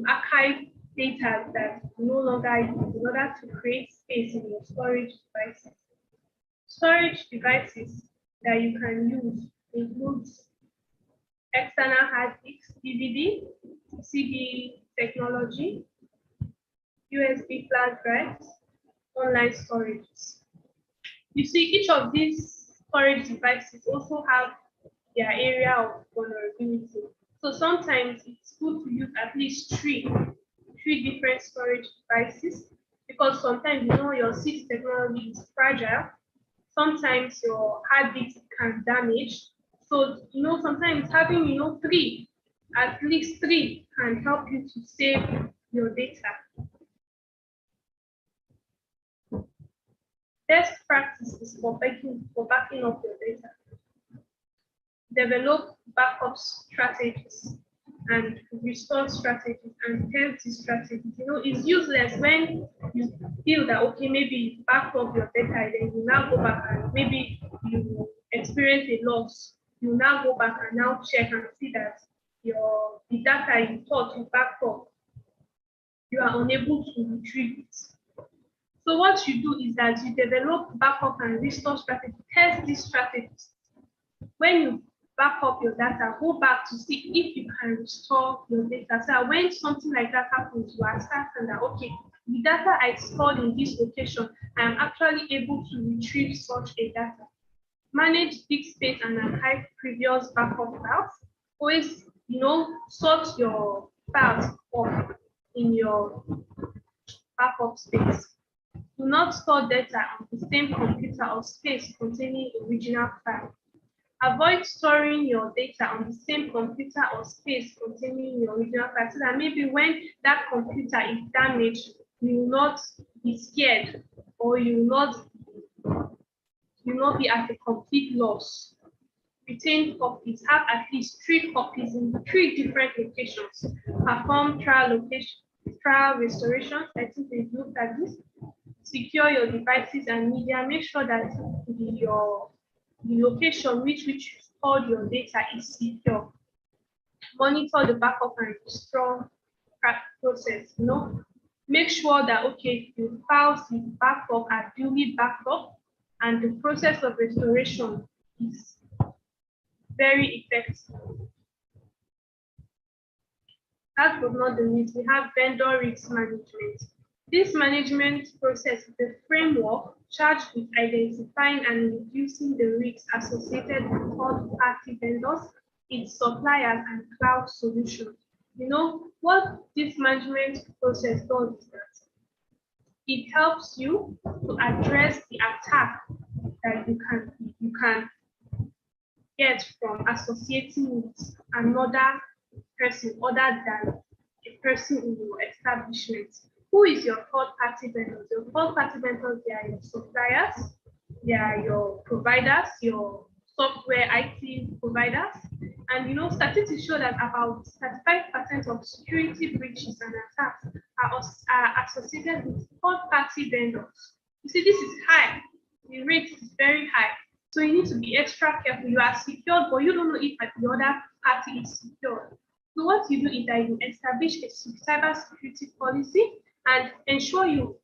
archive data that you no longer use in order to create space in your storage devices. Storage devices that you can use includes external hard disks, DVD, CD technology, USB flash drives, online storage. You see, each of these storage devices also have their area of vulnerability. So sometimes it's good to use at least three different storage devices, because sometimes your CD technology is fragile. Sometimes your hard disk can damage. So sometimes having at least three can help you to save your data. Best practices for backing up your data. Develop backup strategies and restore strategies and test these strategies. It's useless when you feel that maybe you backed up your data, then you now go back and maybe you experience a loss. You now go back and now check and see that the data you thought you backed up, you are unable to retrieve it. So what you do is that you develop backup and restore strategies. Test these strategies. When you back up your data, go back to see if you can restore your data. So when something like that happens, you are certain that the data I stored in this location, I am actually able to retrieve such a data. Manage disk space and archive previous backup files. Always, sort your files off in your backup space. Do not store data on the same computer or space containing original file. Avoid storing your data on the same computer or space containing your original file, so that maybe when that computer is damaged, you will not be scared, or you will not be at a complete loss. Retain copies. Have at least 3 copies in 3 different locations. Perform trial restorations. I think we've looked at this. Secure your devices and media. Make sure that the location which you stored your data is secure. Monitor the backup and restore process. Make sure that the files you backed up are duly backed up, and the process of restoration is very effective. Last but not the least, we have vendor risk management. This management process is a framework charged with identifying and reducing the risks associated with third-party vendors, its suppliers, and cloud solutions. You know, what this management process does is that it helps you to address the attack that you can get from associating with another person other than a person in your establishment. Who is your third-party vendors? Your third-party vendors, they are your suppliers, they are your providers, your software IT providers. And you know, statistics show that about 35% of security breaches and attacks are associated with third-party vendors. You see, this is high. The rate is very high. So you need to be extra careful. You are secured, but you don't know if the other party is secured. So what you do is that you establish a cybersecurity policy and ensure you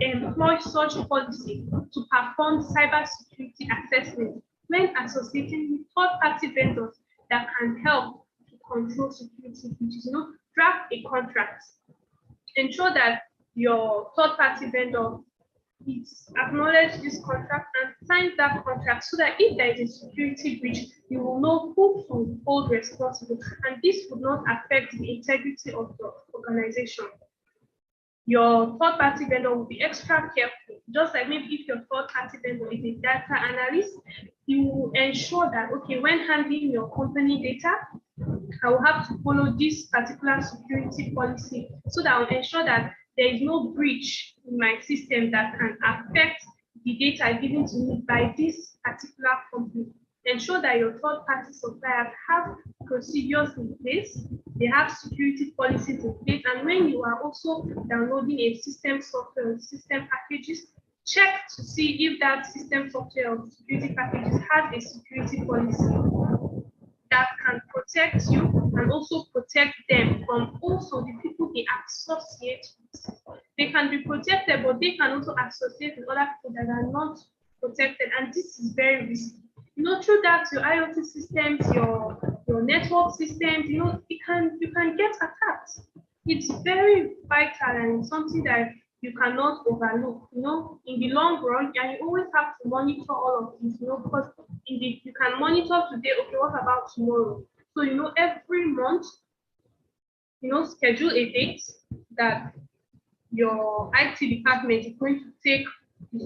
employ such policy to perform cybersecurity assessment when associating with third-party vendors that can help to control security breaches. You know, draft a contract. Ensure that your third-party vendor is acknowledge this contract and sign that contract so that if there is a security breach, you will know who to hold responsible, and this would not affect the integrity of the organization. Your third-party vendor will be extra careful. Just like maybe if your third-party vendor is a data analyst, you will ensure that, okay, when handling your company data, I will have to follow this particular security policy so that I will ensure that there is no breach in my system that can affect the data given to me by this particular company. Ensure that your third-party suppliers have procedures in place, they have security policies in place, and when you are also downloading a system software or system packages, check to see if that system software or security packages has a security policy that can protect you and also protect them from also the people they associate with. They can be protected, but they can also associate with other people that are not protected, and this is very risky. You know, through that, your IoT systems, your network systems, you know, you can get attacked. It's very vital and it's something that you cannot overlook. You know, in the long run, and you always have to monitor all of this. You know, because you can monitor today. Okay, what about tomorrow? So you know, every month, you know, schedule a date that your IT department is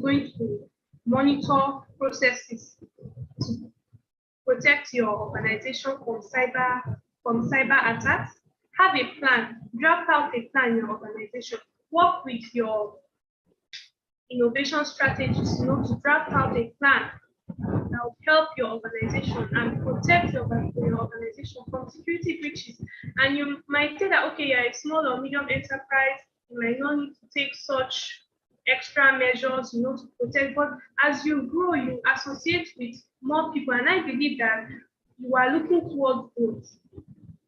going to monitor processes to protect your organization from cyber attacks. Have a plan, draft out a plan in your organization, work with your innovation strategists, you know, to draft out a plan that will help your organization and protect your organization from security breaches. And you might say that, okay, you're a small or medium enterprise, you might not need to take such extra measures, you know, to protect. But as you grow, you associate with more people, and I believe that you are looking towards growth.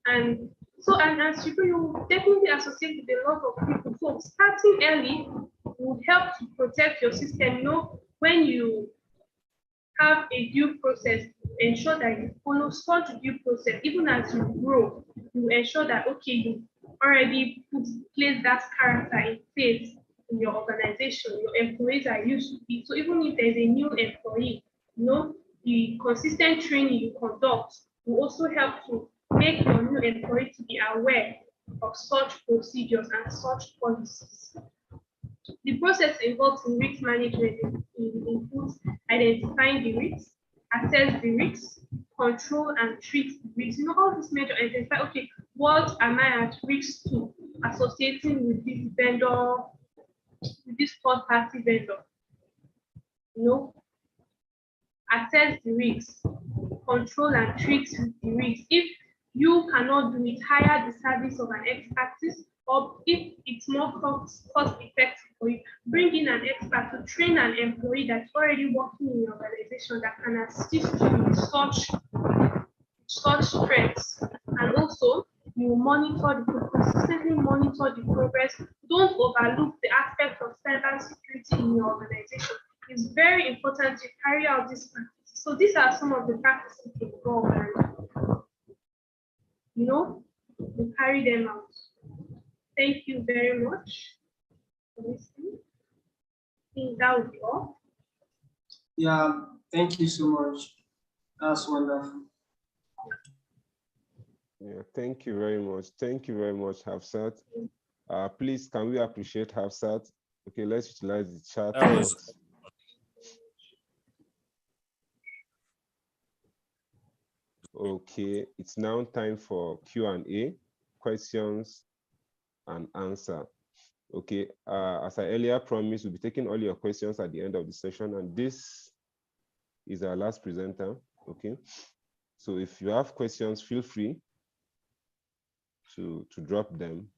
And so, and as you grow, you definitely associate with a lot of people. So starting early will help to protect your system. You know, when you have a due process, ensure that you follow such due process. Even as you grow, you ensure that, okay, you already place that character in place in your organization. Your employees are used to it. So even if there's a new employee, you know, the consistent training you conduct will also help to make your new employee to be aware of such procedures and such policies. The process involved in risk management includes identifying the risks, assess the risks, control and treat the risks. You know, all these major identify, okay, what am I at risk to associating with this vendor, with this third-party vendor? You know, assess the risks, control and treat the risks. If you cannot do it, hire the service of an expertise, or if it's more cost effective for you, bring in an expert to train an employee that's already working in your organization that can assist you with such strengths. And also, you consistently monitor the progress. Don't overlook the aspect of cybersecurity in your organization. It's very important to carry out this practice. So these are some of the practices involved, and you know, you carry them out. Thank you very much for listening. I think that would be all. Yeah, thank you so much. That's wonderful. Yeah, thank you very much. Thank you very much, Hafsat. Please, can we appreciate Hafsat? Okay, let's utilize the chat That was box. Okay, it's now time for Q&A, questions and answer. Okay, as I earlier promised, we'll be taking all your questions at the end of the session, and this is our last presenter. Okay, so if you have questions, feel free to drop them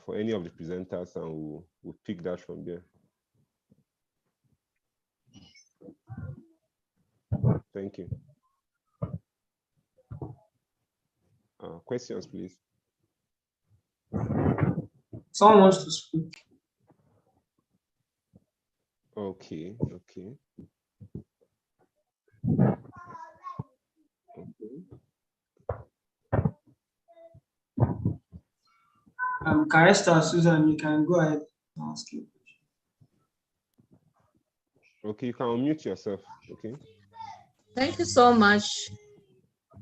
for any of the presenters, and we'll pick that from there. Thank you. Questions, please. Someone wants to speak. Okay, okay. Karesta, Susan, you can go ahead and ask you. Okay, you can unmute yourself. Okay. Thank you so much,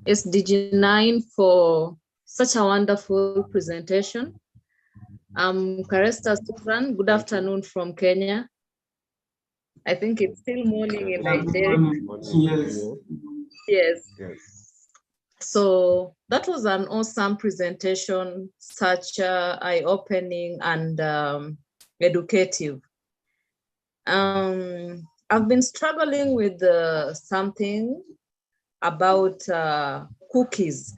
SDG 9, for such a wonderful presentation. I'm Karesta Susan. Good afternoon from Kenya. I think it's still morning in Yeah, good Nigeria. morning. Yes. Yes. So that was an awesome presentation, such eye-opening and educative. I've been struggling with something about cookies.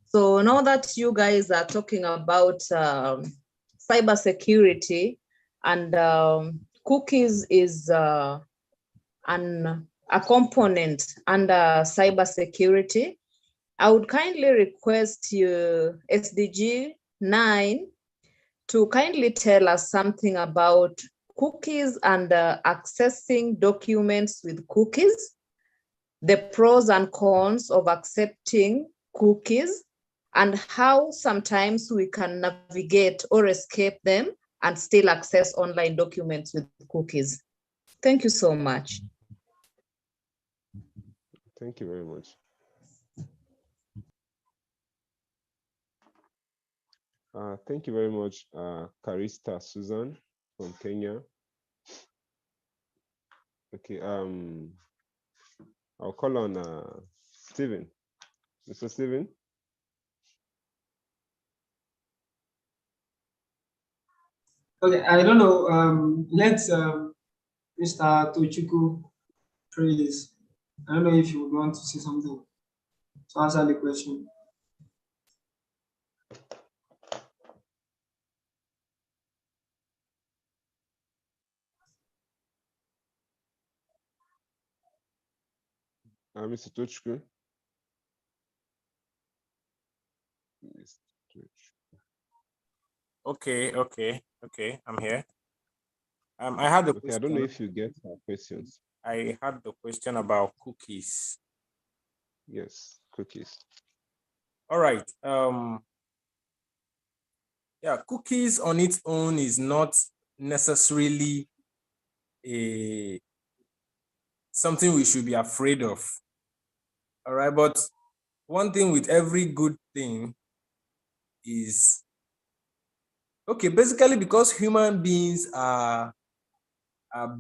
So now that you guys are talking about cybersecurity, and cookies is a component under cybersecurity, I would kindly request you, SDG 9, to kindly tell us something about cookies and accessing documents with cookies, the pros and cons of accepting cookies, and how sometimes we can navigate or escape them and still access online documents with cookies. Thank you so much. Thank you very much. Thank you very much, Karista Susan from Kenya. Okay, I'll call on Stephen. Mr. Stephen. Okay, I don't know. Let's Mr. Tochukwu praise. I don't know if you would want to say something to answer the question. Mr. Tochukwu. okay. I'm here. I had the Okay, question. I don't know if you get our questions. I had the question about cookies. Yes, cookies. All right. Yeah, cookies on its own is not necessarily something we should be afraid of. All right, but one thing with every good thing is, okay, basically because human beings are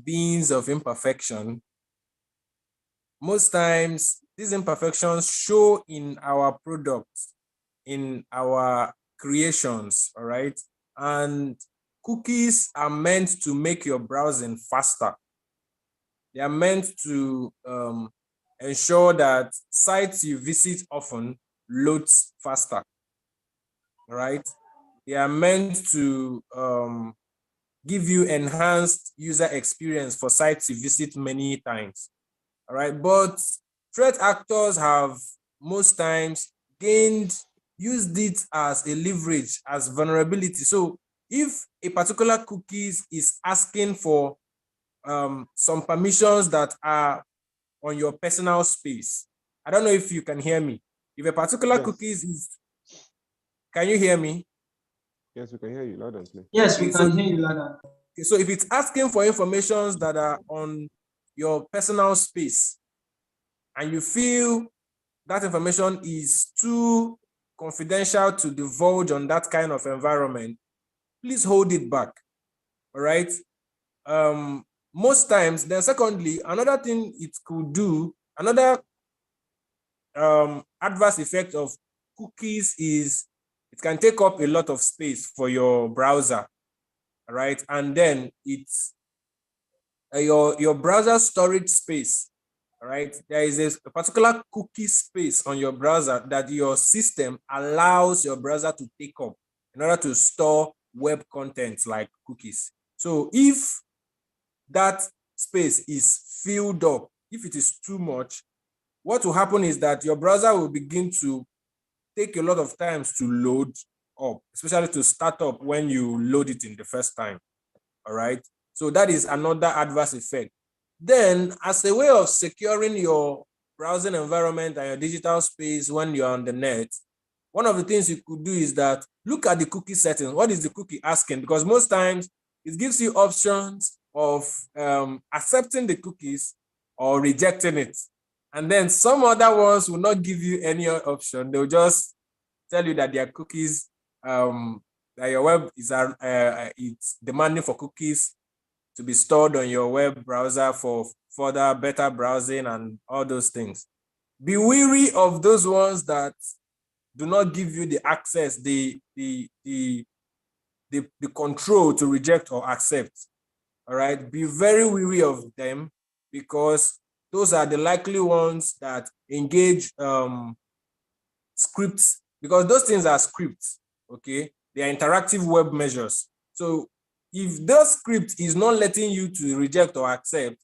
beings of imperfection, most times these imperfections show in our products, in our creations, all right? And cookies are meant to make your browsing faster. They are meant to ensure that sites you visit often loads faster, all right? They are meant to give you enhanced user experience for sites you visit many times, all right? But threat actors have most times used it as a leverage, as vulnerability. So if a particular cookies is asking for some permissions that are on your personal space, I don't know if you can hear me. If a particular Yes. cookies is, can you hear me? Yes, we can hear you loud and clear. Yes, we Okay, so can hear you, Lada. so if it's asking for informations that are on your personal space and you feel that information is too confidential to divulge on that kind of environment, please hold it back. All right. Most times, then secondly, another thing it could do, another adverse effect of cookies is it can take up a lot of space for your browser. All right. And then it's your browser storage space. All right, there is a particular cookie space on your browser that your system allows your browser to take up in order to store web content like cookies. So if that space is filled up, if it is too much, what will happen is that your browser will begin to take a lot of times to load up, especially to start up when you load it in the first time. All right, so that is another adverse effect. Then, as a way of securing your browsing environment and your digital space when you're on the net, one of the things you could do is that look at the cookie settings. What is the cookie asking? Because most times it gives you options of accepting the cookies or rejecting it. And then some other ones will not give you any option. They'll just tell you that their cookies, that your web is it's demanding for cookies to be stored on your web browser for further better browsing and all those things. Be wary of those ones that do not give you the access, the control to reject or accept. All right, be very wary of them because those are the likely ones that engage scripts, because those things are scripts. Okay, they are interactive web measures. So if the script is not letting you to reject or accept,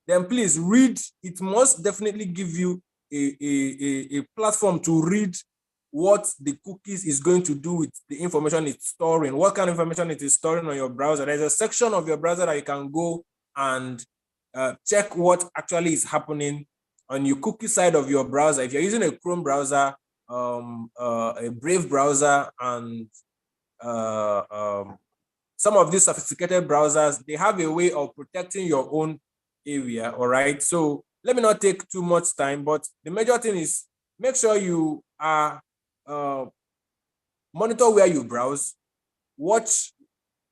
then please read. It must definitely give you a platform to read what the cookies is going to do with the information it's storing, what kind of information it is storing on your browser. There's a section of your browser that you can go and check what actually is happening on your cookie side of your browser. If you're using a Chrome browser, a Brave browser, and some of these sophisticated browsers, they have a way of protecting your own area. All right, so let me not take too much time, but the major thing is make sure you are monitor where you browse, watch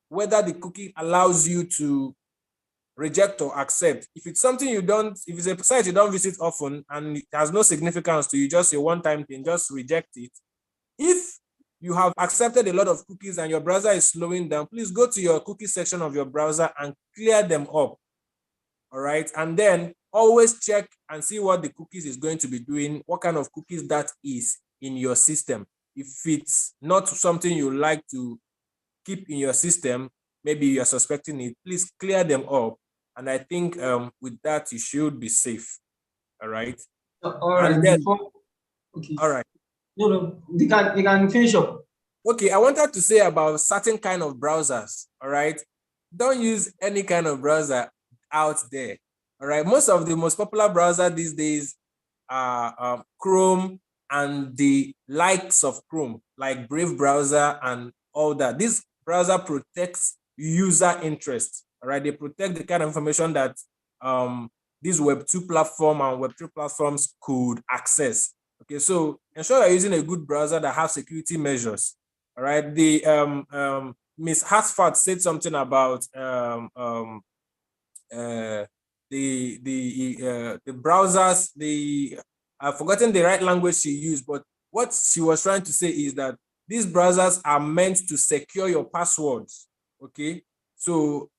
whether the cookie allows you to reject or accept. If it's something you don't, if it's a site you don't visit often and it has no significance to you, just a one-time thing, just reject it. If you have accepted a lot of cookies and your browser is slowing down, please go to your cookie section of your browser and clear them up. All right, and then always check and see what the cookies is going to be doing, what kind of cookies that is in your system. If it's not something you like to keep in your system, maybe you're suspecting it, please clear them up. And I think with that, you should be safe. All right. All right. And then, Okay. all right. No, they can finish up. Okay, I wanted to say about certain kind of browsers. All right. Don't use any kind of browser out there. All right. Most of the most popular browser these days are Chrome and the likes of Chrome, like Brave browser and all that. This browser protects user interest. All right. They protect the kind of information that these Web 2 platform and Web 3 platforms could access. Okay, so ensure you're using a good browser that has security measures. All right. The Miss Hatsford said something about the browsers. I've forgotten the right language she used, but what she was trying to say is that these browsers are meant to secure your passwords. Okay, so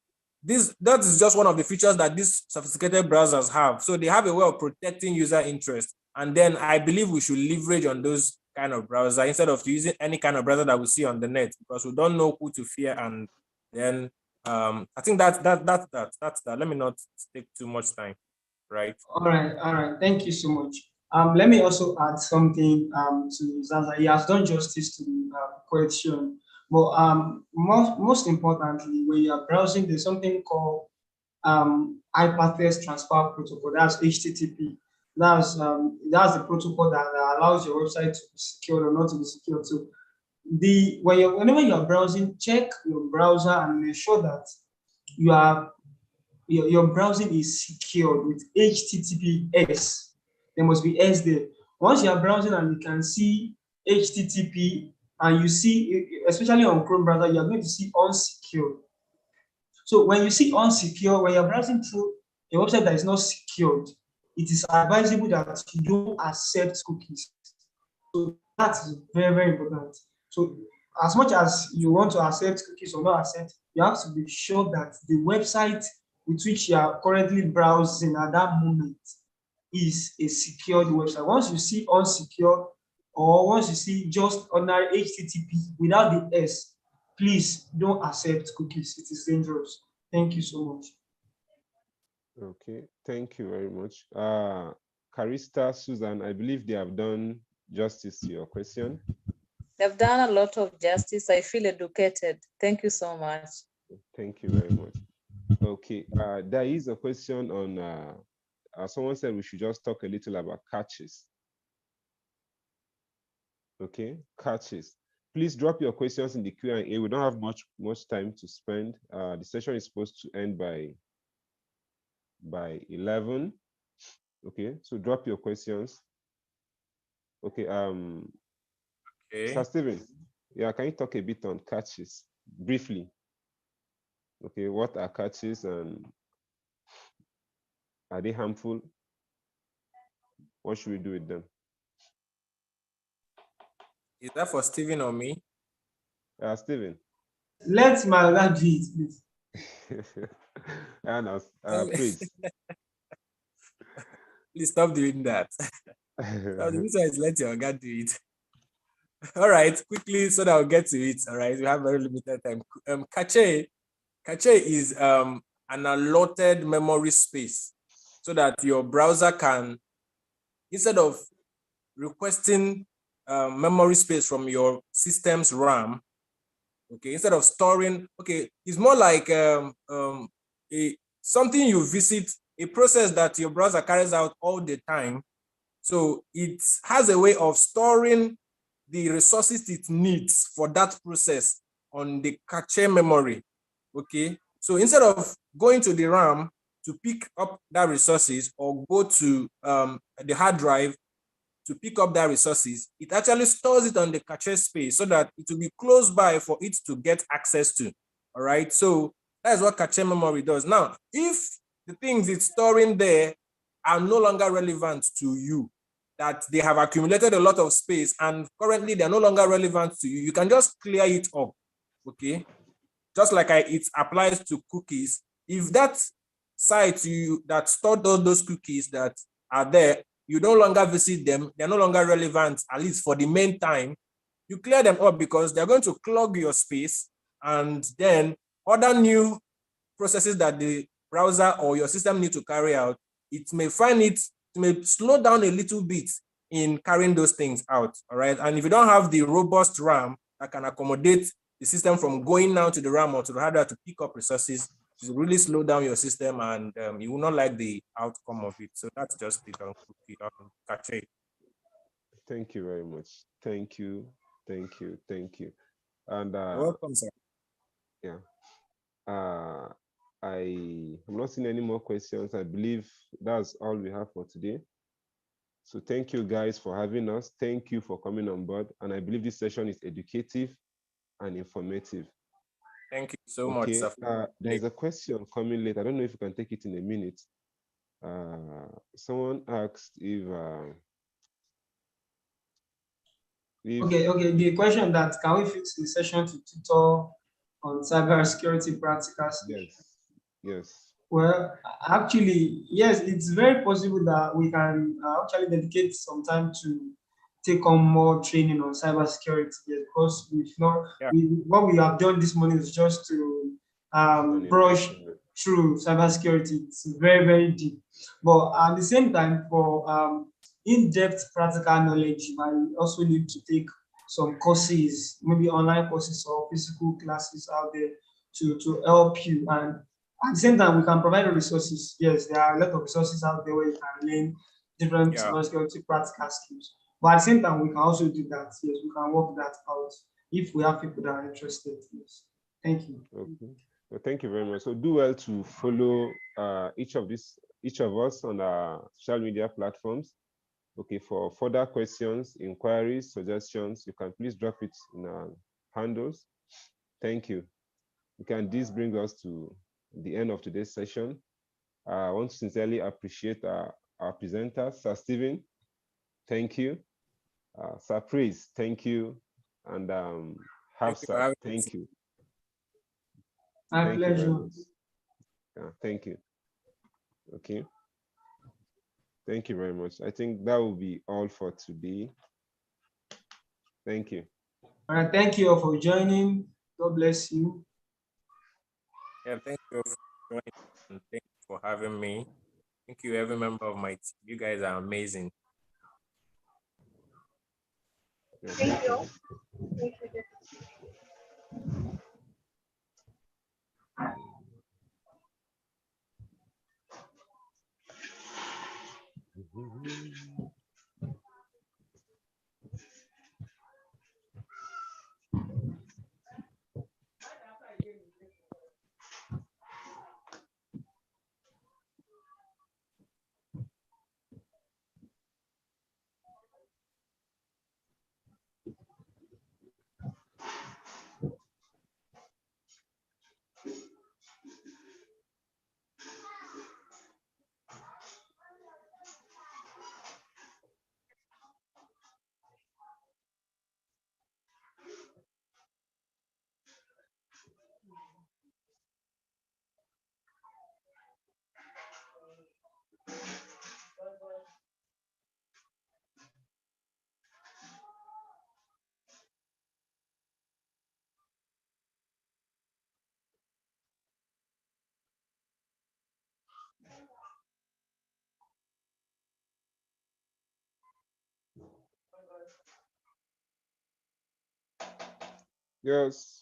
that is just one of the features that these sophisticated browsers have. So they have a way of protecting user interest, and then I believe we should leverage on those kind of browser instead of using any kind of browser that we see on the net, because we don't know who to fear. And then I think that's that. Let me not take too much time, right? All right. Thank you so much. Let me also add something to Zaza. He has done justice to the question, but most importantly, when you are browsing, there's something called hypertext transfer protocol. That's HTTP. That's the protocol that allows your website to be secured or not to be secured. So whenever you're browsing, check your browser and ensure that you are your browsing is secured with HTTPS. There must be S there. Once you are browsing and you can see HTTP and you see, especially on Chrome browser, you are going to see unsecure. So when you see unsecure, when you're browsing through a website that is not secured, it is advisable that you don't accept cookies. So that is very, very important. So as much as you want to accept cookies or not accept, you have to be sure that the website with which you are currently browsing at that moment is a secured website. Once you see unsecure or once you see just ordinary HTTP without the S, please don't accept cookies. It is dangerous. Thank you so much. Okay, thank you very much. Carista, Susan, I believe they have done justice to your question. They've done a lot of justice. I feel educated. Thank you so much. Thank you very much. Okay, there is a question on, someone said we should just talk a little about catches. Okay, catches. Please drop your questions in the Q&A. We don't have much time to spend. The session is supposed to end by 11. Okay, so drop your questions. Okay, Okay. Sir Steven, yeah, can you talk a bit on catches briefly? Okay, what are catches and are they harmful? What should we do with them? Is that for Stephen or me? Steven. Let my lad do it, please. And please. Please stop doing that. So the reason is let your guy do it. All right, quickly so that I'll get to it. All right, we have very limited time. Cache is an allotted memory space so that your browser can, instead of requesting memory space from your system's RAM, okay, instead of storing, okay, it's more like something you visit, a process that your browser carries out all the time. So it has a way of storing the resources it needs for that process on the cache memory. Okay, so instead of going to the RAM to pick up that resources or go to the hard drive to pick up that resources, it actually stores it on the cache space so that it will be close by for it to get access to. All right, so that's what cache memory does. Now, if the things it's storing there are no longer relevant to you, that they have accumulated a lot of space and currently they're no longer relevant to you, you can just clear it up. Okay, just like it applies to cookies. If that site that stored all those cookies that are there, you no longer visit them, they're no longer relevant, at least for the main time, you clear them up because they're going to clog your space, and then other new processes that the browser or your system need to carry out, it may slow down a little bit in carrying those things out. All right, and if you don't have the robust RAM that can accommodate the system from going now to the RAM or to the hardware to pick up resources, it will really slow down your system, and you will not like the outcome of it. So that's just it on cache. Thank you very much. Thank you. And You're welcome, sir. yeah, I'm not seeing any more questions. I believe that's all we have for today. So thank you guys for having us. Thank you for coming on board. And I believe this session is educative and informative. Thank you so much, sir. There's a question coming late. I don't know if you can take it in a minute. Someone asked if Okay. The question that can we fix the session to tutor on cybersecurity practicals? Yes. Well, actually, yes, it's very possible that we can actually dedicate some time to take on more training on cybersecurity, because what we have done this morning is just to brush through cybersecurity. It's very, very deep. But at the same time, for in-depth practical knowledge, you might also need to take some courses, maybe online courses or physical classes out there to help you. And at the same time, we can provide resources. Yes, there are a lot of resources out there where you can learn different cybersecurity practical skills. But at the same time, we can also do that. Yes, we can work that out. if we have people that are interested, please. Thank you. Okay. Well, thank you very much. So do well to follow each of us on our social media platforms. Okay, for further questions, inquiries, suggestions, you can please drop it in our handles. Thank you. This brings us to the end of today's session. I want to sincerely appreciate our presenters, Sir Stephen, thank you. Sir Praise, thank you. And Hafsa, thank you. My pleasure. Thank you. Okay. Thank you very much. I think that will be all for today. Thank you. All right, thank you all for joining. God bless you. Yeah, thank you for joining and thank you for having me. Thank you, every member of my team. You guys are amazing. Thank you. Thank you. Yes.